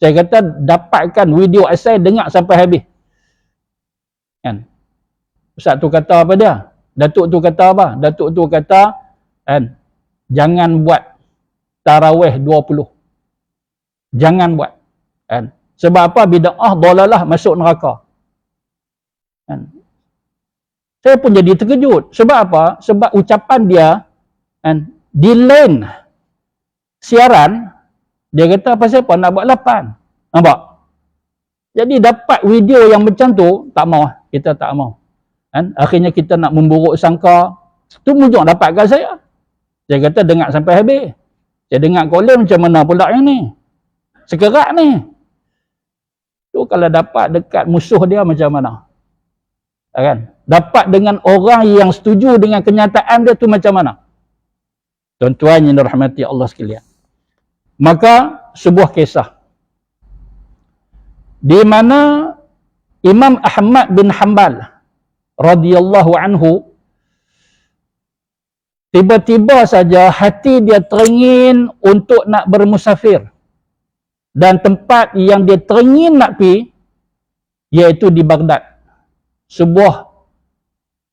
Saya kata dapatkan video saya dengar sampai habis. Kan? Ustaz tu kata apa dia? Datuk tu kata apa? Datuk tu kata kan, jangan buat tarawih 20. Jangan buat. Kan? Sebab apa? Bid'ah dalalah masuk neraka. Kan? Saya pun jadi terkejut. Sebab apa? Sebab ucapan dia kan, di lain siaran, dia kata pasal apa? Nak buat 8. Nampak? Jadi dapat video yang macam tu, tak mau. Kita tak mau. Kan? Akhirnya kita nak memburuk sangka. Tu mujur dapat kat saya. Saya kata dengar sampai habis. Saya dengar kolej macam mana pula yang ni. Sekerak ni. Tu kalau dapat dekat musuh dia macam mana? Kan? Dapat dengan orang yang setuju dengan kenyataan dia tu macam mana? Tuan-tuan yang dirahmati Allah sekalian. Maka sebuah kisah di mana Imam Ahmad bin Hanbal radhiyallahu anhu tiba-tiba saja hati dia teringin untuk nak bermusafir, dan tempat yang dia teringin nak pergi iaitu di Baghdad, sebuah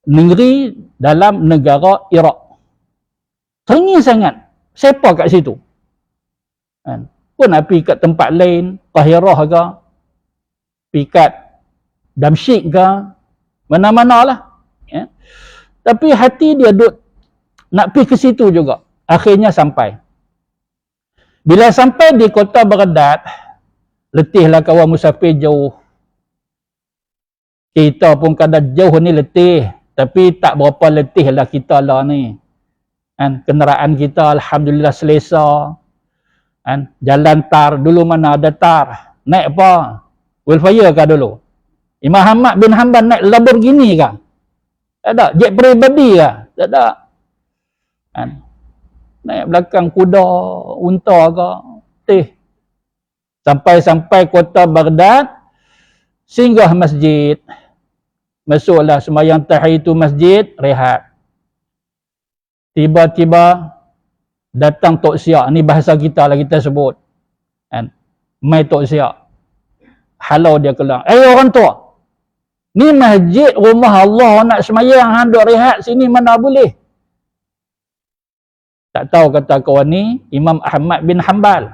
negeri dalam negara Iraq. Teringin sangat. Siapa kat situ? Kan? Pun nak pergi kat tempat lain, Qahirah ke, pergi kat Damsyik ke, mana-mana lah. Ya? Tapi hati dia duk nak pergi ke situ juga. Akhirnya sampai. Bila sampai di kota Baghdad, letihlah kawan musafir jauh. Kita pun kadang jauh ni letih. Tapi tak berapa letih lah kita lah ni. Kan? Kenderaan kita alhamdulillah selesa. Kan? Jalan tar, dulu mana ada tar. Naik apa? Welfare kah dulu? Imam Ahmad bin Hanbal naik Lamborghini kah? Tak ada. Jet pribadi kah? Tak ada. Kan? Naik belakang kuda, unta kah? Teh. Sampai kota Baghdad, singgah masjid. Masuklah sembahyang tahiyatul masjid, rehat. Tiba-tiba datang tok siak. Ni bahasa kita lah kita sebut. Kan? Mai tok siak. Halau dia keluar. Orang tua. Ni masjid rumah Allah, nak sembahyang hang duk rehat sini mana boleh. Tak tahu kata kawan ni Imam Ahmad bin Hanbal.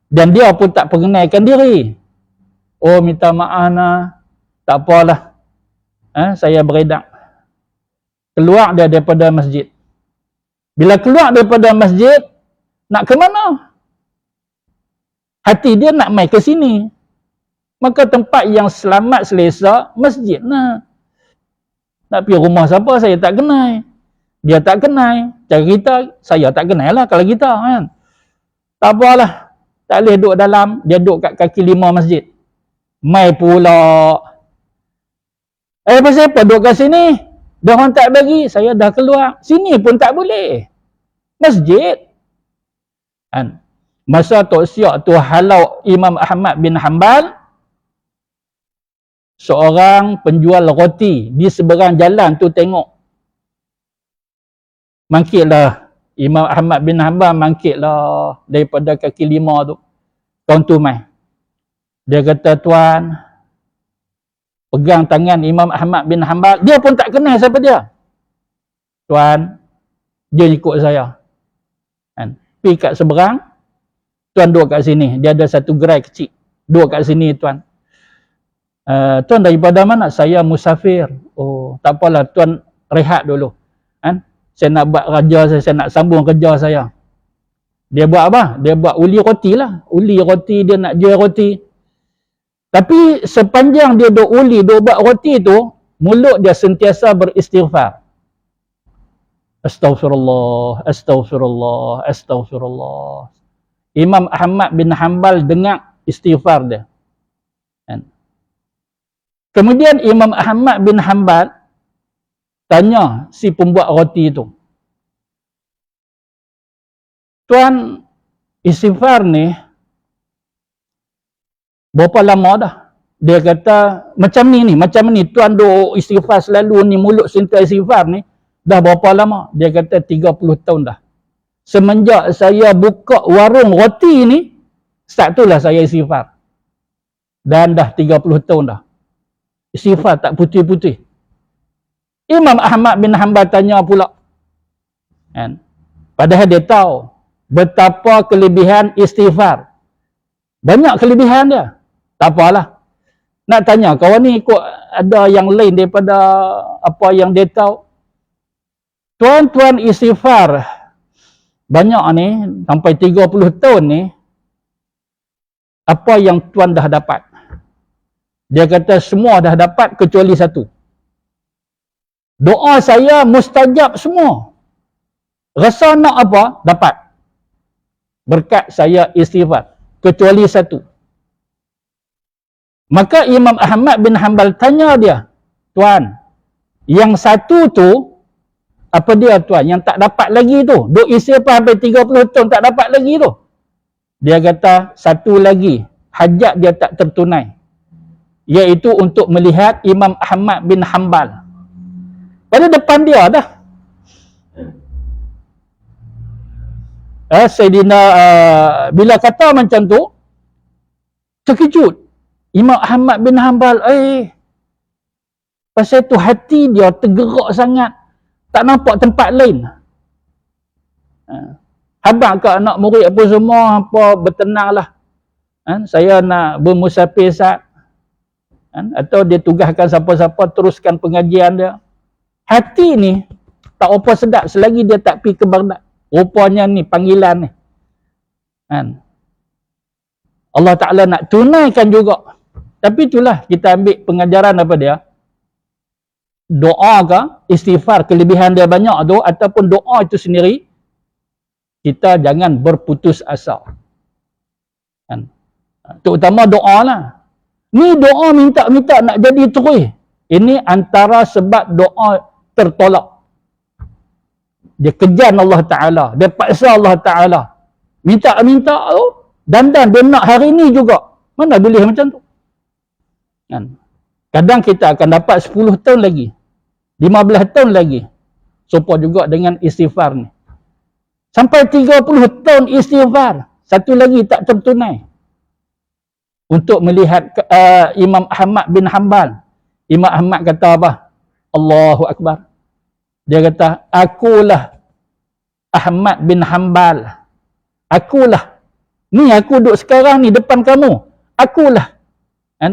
Dan dia pun tak perkenalkan diri. Oh minta maaf nah. Tak apalah. Saya beredak. Keluar dia daripada masjid. Bila keluar daripada masjid, nak ke mana? Hati dia nak mai ke sini. Maka tempat yang selamat selesa, masjid lah. Nak pergi rumah siapa, saya tak kenal. Dia tak kenal. Cara kita, saya tak kenal lah kalau kita kan. Tak apalah. Tak boleh duduk dalam, dia duduk kat kaki 5 masjid. Mai pula. Pasal apa duduk kat sini? Dia orang tak bagi, saya dah keluar. Sini pun tak boleh. Masjid. Kan? Masa Tok Siak tu halau Imam Ahmad bin Hanbal, seorang penjual roti di seberang jalan tu tengok. Mangkitlah Imam Ahmad bin Hanbal, mangkitlah daripada kaki 5 tu. Tuan tu mai. Dia kata, tuan, pegang tangan Imam Ahmad bin Hanbal. Dia pun tak kenal siapa dia. Tuan, dia ikut saya. Kan? Pergi kat seberang, tuan duduk kat sini. Dia ada satu gerai kecil. Duduk kat sini tuan. Tuan daripada mana? Saya musafir. Oh, tak apalah, tuan rehat dulu. Kan? Saya nak buat kerja saya nak sambung kerja saya. Dia buat apa? Dia buat uli roti lah. Uli roti, dia nak jual roti. Tapi sepanjang dia duk uli, duk buat roti tu, mulut dia sentiasa beristighfar. Astaghfirullah, astaghfirullah, astaghfirullah. Imam Ahmad bin Hanbal dengar istighfar dia. Kan? Kemudian Imam Ahmad bin Hanbal tanya si pembuat roti itu, tuan, istighfar ni berapa lama dah? Dia kata, macam ni, tuan duk istighfar selalu ni, mulut sentiasa istighfar ni, dah berapa lama? Dia kata 30 tahun dah. Semenjak saya buka warung roti ni, start tu lah saya istighfar. Dan dah 30 tahun dah. Istighfar tak putih-putih. Imam Ahmad bin Hanbal tanya pula. Kan? Padahal dia tahu betapa kelebihan istighfar. Banyak kelebihan dia. Tak apalah. Nak tanya, kawan ni kok ada yang lain daripada apa yang dia tahu. Tuan-tuan istighfar banyak ni, sampai 30 tahun ni, apa yang tuan dah dapat? Dia kata semua dah dapat kecuali satu. Doa saya mustajab semua. Rasa nak apa? Dapat. Berkat saya istighfar. Kecuali satu. Maka Imam Ahmad bin Hanbal tanya dia, tuan, yang satu tu, apa dia tuan? Yang tak dapat lagi tu. Duk istighfar sampai 30 tahun tak dapat lagi tu. Dia kata, satu lagi. Hajat dia tak tertunai. Iaitu untuk melihat Imam Ahmad bin Hanbal. Pada depan dia dah. Sayyidina bila kata macam tu, terkejut. Imam Ahmad bin Hanbal, pasal tu hati dia tergerak sangat. Tak nampak tempat lain. Habang ke anak murid apa semua, apa bertenanglah. Saya nak bermusafir sat. Atau dia tugaskan siapa-siapa teruskan pengajian dia. Hati ni tak apa sedap selagi dia tak pergi ke Baghdad. Rupanya ni panggilan ni. Allah Ta'ala nak tunaikan juga. Tapi itulah kita ambil pengajaran apa dia. Doa ke, istighfar, kelebihan dia banyak tu, ataupun doa itu sendiri, kita jangan berputus asa. Terutama doa lah. Ni doa minta-minta nak jadi terus. Ini antara sebab doa tertolak. Dia kejar Allah Ta'ala. Dia paksa Allah Ta'ala. Minta-minta tu, dandan dia nak hari ni juga. Mana boleh macam tu? Kadang kita akan dapat 10 tahun lagi. 15 tahun lagi. Supaya juga dengan istighfar ni. Sampai 30 tahun istighfar. Satu lagi tak tertunai. Untuk melihat Imam Ahmad bin Hanbal. Imam Ahmad kata apa? Allahu Akbar. Dia kata, akulah Ahmad bin Hanbal. Akulah. Ni aku duduk sekarang ni depan kamu. Akulah.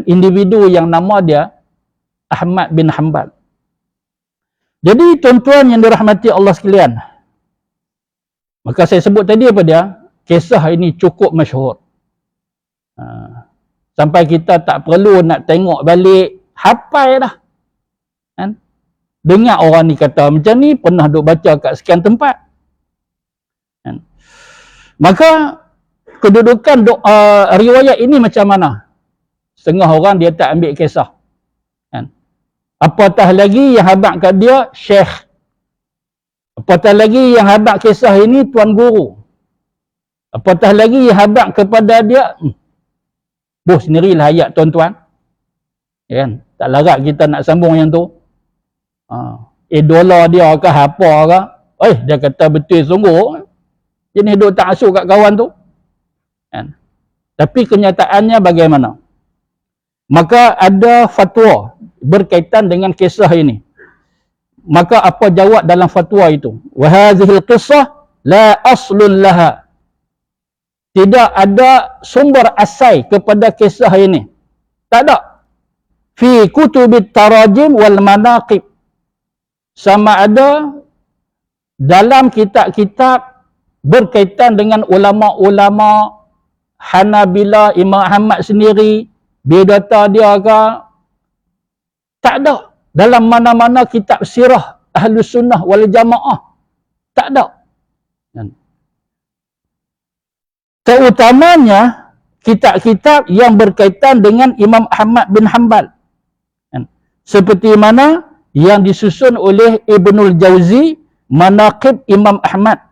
Individu yang nama dia Ahmad bin Hanbal. Jadi tuan-tuan yang dirahmati Allah sekalian. Maka saya sebut tadi apa dia? Kisah ini cukup masyhur. Sampai kita tak perlu nak tengok balik. Hafal dah. Dengar orang ni kata macam ni, pernah duk baca kat sekian tempat. Maka kedudukan riwayat ini macam mana? Setengah orang dia tak ambil kisah. Apatah lagi yang habaq kat dia syekh. Apatah lagi yang habaq kisah ini tuan guru. Apatah lagi yang habaq kepada dia sendirilah ayat tuan-tuan. Kan? Tak larat kita nak sambung yang tu. Idola dia ke apa ke? Dia kata betul sungguh. Jenis duk tak asuh kat kawan tu. Kan? Tapi kenyataannya bagaimana? Maka ada fatwa berkaitan dengan kisah ini. Maka apa jawab dalam fatwa itu? Wa hadhil qissah la aslun laha. Tidak ada sumber asal kepada kisah ini. Tak ada. Fi kutubit tarajim wal manaqib. Sama ada dalam kitab-kitab berkaitan dengan ulama-ulama Hanabilah, Imam Ahmad sendiri, biodata dia ke, tak ada. Dalam mana-mana kitab sirah Ahlus Sunnah wal Jamaah, tak ada. Terutamanya kitab-kitab yang berkaitan dengan Imam Ahmad bin Hanbal. Seperti mana yang disusun oleh Ibnul Jauzi, Manaqib Imam Ahmad.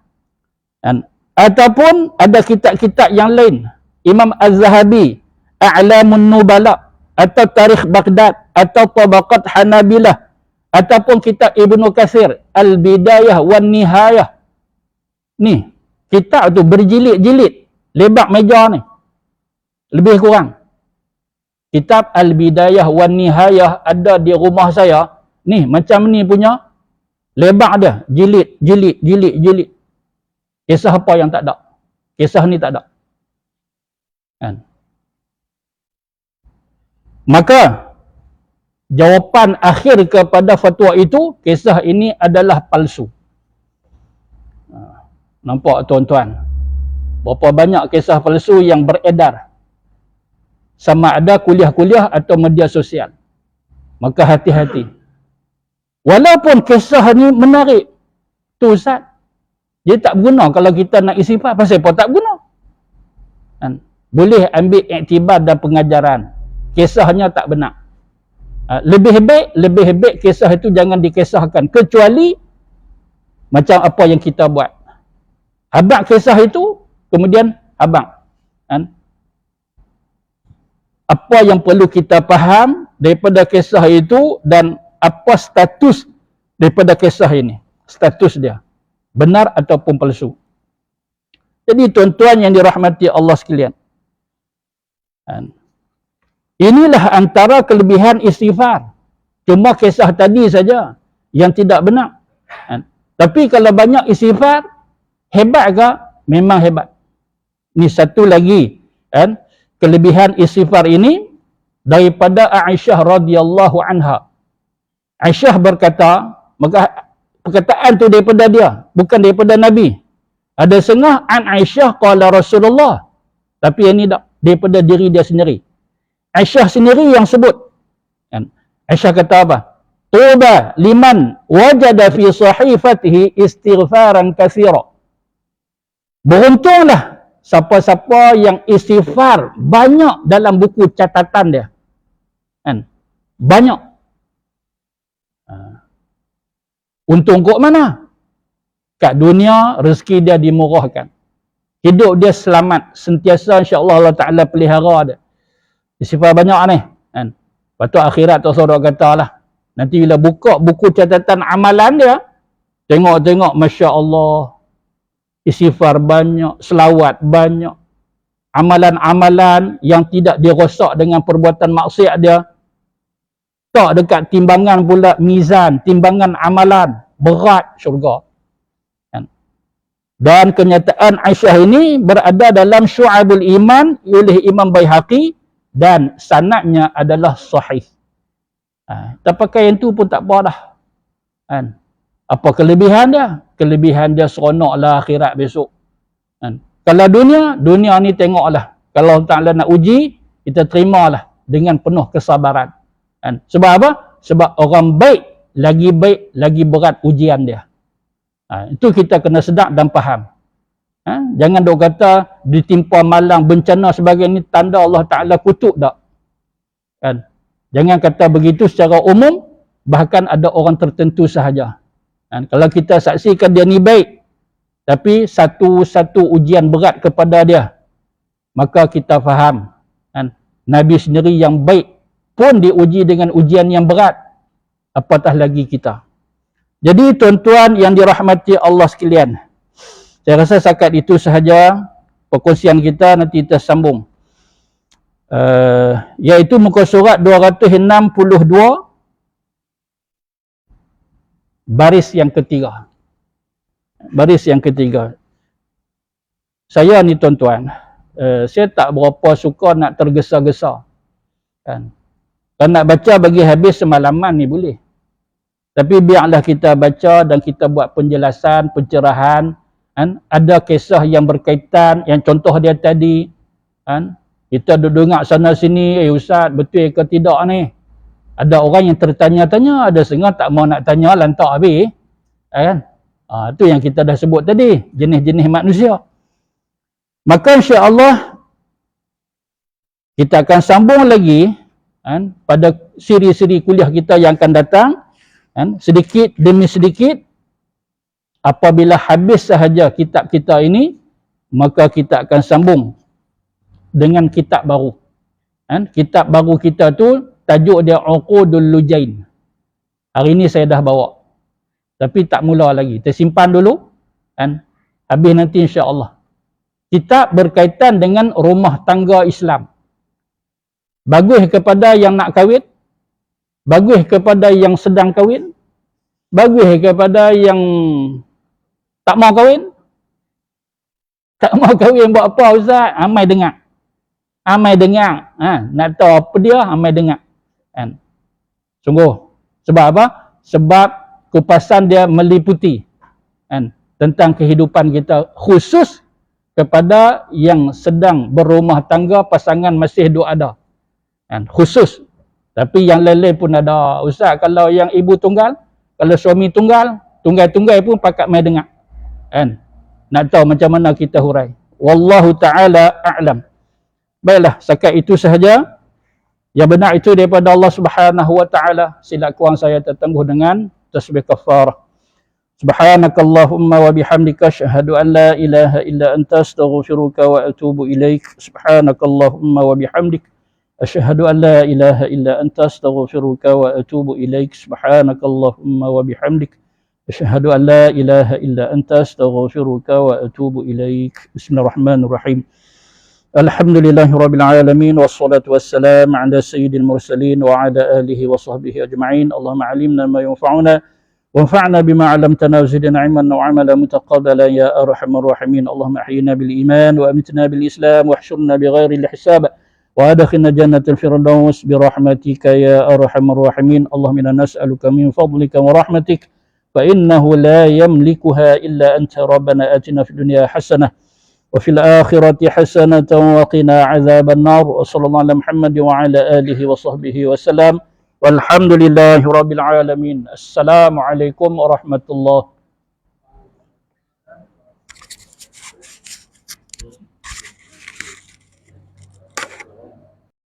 Ataupun ada kitab-kitab yang lain, Imam Az-Zahabi, A'lamun Nubala, atau Tarikh Baghdad, atau Tabaqat Hanabilah, ataupun kitab Ibnu Katsir, Al-Bidayah wan Nihayah. Ni, kitab tu berjilid-jilid, lebar meja ni. Lebih kurang. Kitab Al-Bidayah wan Nihayah ada di rumah saya. Ni, macam ni punya. Lebar dia. Jilid, jilid, jilid, jilid. Kisah apa yang tak ada? Kisah ni tak ada. Kan? Maka, jawapan akhir kepada fatwa itu, kisah ini adalah palsu. Nampak tuan-tuan? Berapa banyak kisah palsu yang beredar. Sama ada kuliah-kuliah atau media sosial. Maka hati-hati. Walaupun kisah ni menarik. Tu Ustaz, dia tak guna kalau kita nak istighfar. Pasal apa tak guna? Kan? Boleh ambil iktibar dan pengajaran. Kisahnya tak benar. Lebih baik kisah itu jangan dikisahkan. Kecuali macam apa yang kita buat. Abang kisah itu, kemudian abang. Kan? Apa yang perlu kita faham daripada kisah itu dan apa status daripada kisah ini. Status dia. Benar ataupun palsu. Jadi tuan-tuan yang dirahmati Allah sekalian. Inilah antara kelebihan istighfar. Cuma kisah tadi saja yang tidak benar. Tapi kalau banyak istighfar, hebat ke? Memang hebat. Ini satu lagi. Kelebihan istighfar ini daripada Aisyah radhiyallahu anha. Aisyah berkata, maka perkataan tu daripada dia, bukan daripada Nabi. Ada setengah an Aisyah qala Rasulullah. Tapi ini tak daripada diri dia sendiri. Aisyah sendiri yang sebut. Aisyah kata apa? Tuba liman wajada fi sahifatihi istighfaran katsira. Beruntunglah siapa-siapa yang istighfar banyak dalam buku catatan dia. Banyak. Untung kok mana? Kat dunia, rezeki dia dimurahkan. Hidup dia selamat. Sentiasa insya-Allah Allah Ta'ala pelihara dia. Istighfar banyak ni. Lepas tu akhirat tu saudara kata lah. Nanti bila buka buku catatan amalan dia, tengok-tengok Masya Allah. Istighfar banyak, selawat banyak. Amalan-amalan yang tidak dirosak dengan perbuatan maksiat dia. Tak dekat timbangan pula mizan, timbangan amalan. Berat syurga. Dan kenyataan Aisyah ini berada dalam Syu'abul Iman oleh Imam Baihaqi dan sanadnya adalah sahih. Tak pakai yang tu pun tak apa dah. Apa kelebihan dia? Kelebihan dia seronoklah akhirat besok. Kalau dunia ni tengoklah. Kalau Allah Ta'ala nak uji, kita terimalah dengan penuh kesabaran. Sebab apa? Sebab orang baik, lagi berat ujian dia. Itu kita kena sedar dan faham. Jangan dok kata ditimpa malang, bencana sebagai ni tanda Allah Ta'ala kutuk tak. Jangan kata begitu secara umum, bahkan ada orang tertentu sahaja. Kalau kita saksikan dia ni baik, tapi satu ujian berat kepada dia, maka kita faham. Nabi sendiri yang baik pun diuji dengan ujian yang berat. Apatah lagi kita. Jadi tuan-tuan yang dirahmati Allah sekalian, saya rasa setakat itu sahaja perkongsian kita, nanti kita sambung. Iaitu muka surat 262 baris yang ketiga. Baris yang ketiga. Saya ni tuan-tuan, saya tak berapa suka nak tergesa-gesa. Kan? Kalau nak baca bagi habis semalaman ni boleh. Tapi biarlah kita baca dan kita buat penjelasan, pencerahan. Kan? Ada kisah yang berkaitan, yang contoh dia tadi. Kan? Kita dengar sana sini, ustaz betul ke tidak ni? Ada orang yang tertanya-tanya, ada setengah tak mau nak tanya, lantak habis. Kan? Itu yang kita dah sebut tadi, jenis-jenis manusia. Maka insya-Allah kita akan sambung lagi kan, pada siri-siri kuliah kita yang akan datang kan, sedikit demi sedikit. Apabila habis sahaja kitab kita ini, maka kita akan sambung dengan kitab baru. Kan? Kitab baru kita tu tajuk dia Uqudul Lujain. Hari ini saya dah bawa. Tapi tak mula lagi. Tersimpan dulu. Kan? Habis nanti insya-Allah. Kitab berkaitan dengan rumah tangga Islam. Bagus kepada yang nak kahwin. Bagus kepada yang sedang kahwin. Bagus kepada yang tak mau kahwin. Tak mau kahwin buat apa ustaz? Amai dengar. Amai dengar. Nak tahu apa dia, amai dengar. Kan? Sungguh. Sebab apa? Sebab kupasan dia meliputi kan, tentang kehidupan kita, khusus kepada yang sedang berumah tangga, pasangan masih duk ada. Kan? Khusus. Tapi yang lain-lain pun ada. Ustaz, kalau yang ibu tunggal, kalau suami tunggal, tunggal-tunggal pun pakat mai dengar. Kan? Nak tahu macam mana kita hurai. Wallahu ta'ala a'lam. Baiklah, setakat itu sahaja. Yang benar itu daripada Allah Subhanahu wa ta'ala. Silap kurang saya tertangguh dengan tasbih kafarah. Subhanakallahumma wa bihamdika asyhadu an la ilaha illa anta astaghfiruka wa atubu ilaik. Subhanakallahumma wa bihamdik asyhadu an la ilaha illa anta astaghfiruka wa atubu ilaik. Subhanakallahumma wa bihamdik asyhadu an la ilaha illa anta astaghfiruka wa atubu ilaik. Bismillahirrahmanirrahim. Alhamdulillahi rabbil alamin wassalatu wassalamu ala sayyidil mursalin wa ala alihi wa sahbihi ajma'in. Allahumma 'allimna ma yanfa'una وانفعنا بما علمتنا وزدنا علما وعملا متقبلا يا ارحم الراحمين. اللهم احينا بالايمان وامتنا بالاسلام واحشرنا بغير الحساب وادخلنا جنة الفردوس برحمتك يا ارحم الراحمين. اللهم انا نسالك من فضلك ورحمتك فانه لا يملكها الا انت. ربنا اتنا في الدنيا حسنه وفي الاخره حسنه وقنا عذاب النار. وصلى الله على محمد وعلى اله وصحبه وسلم. Walhamdulillahi rabbil alamin. Assalamualaikum warahmatullahi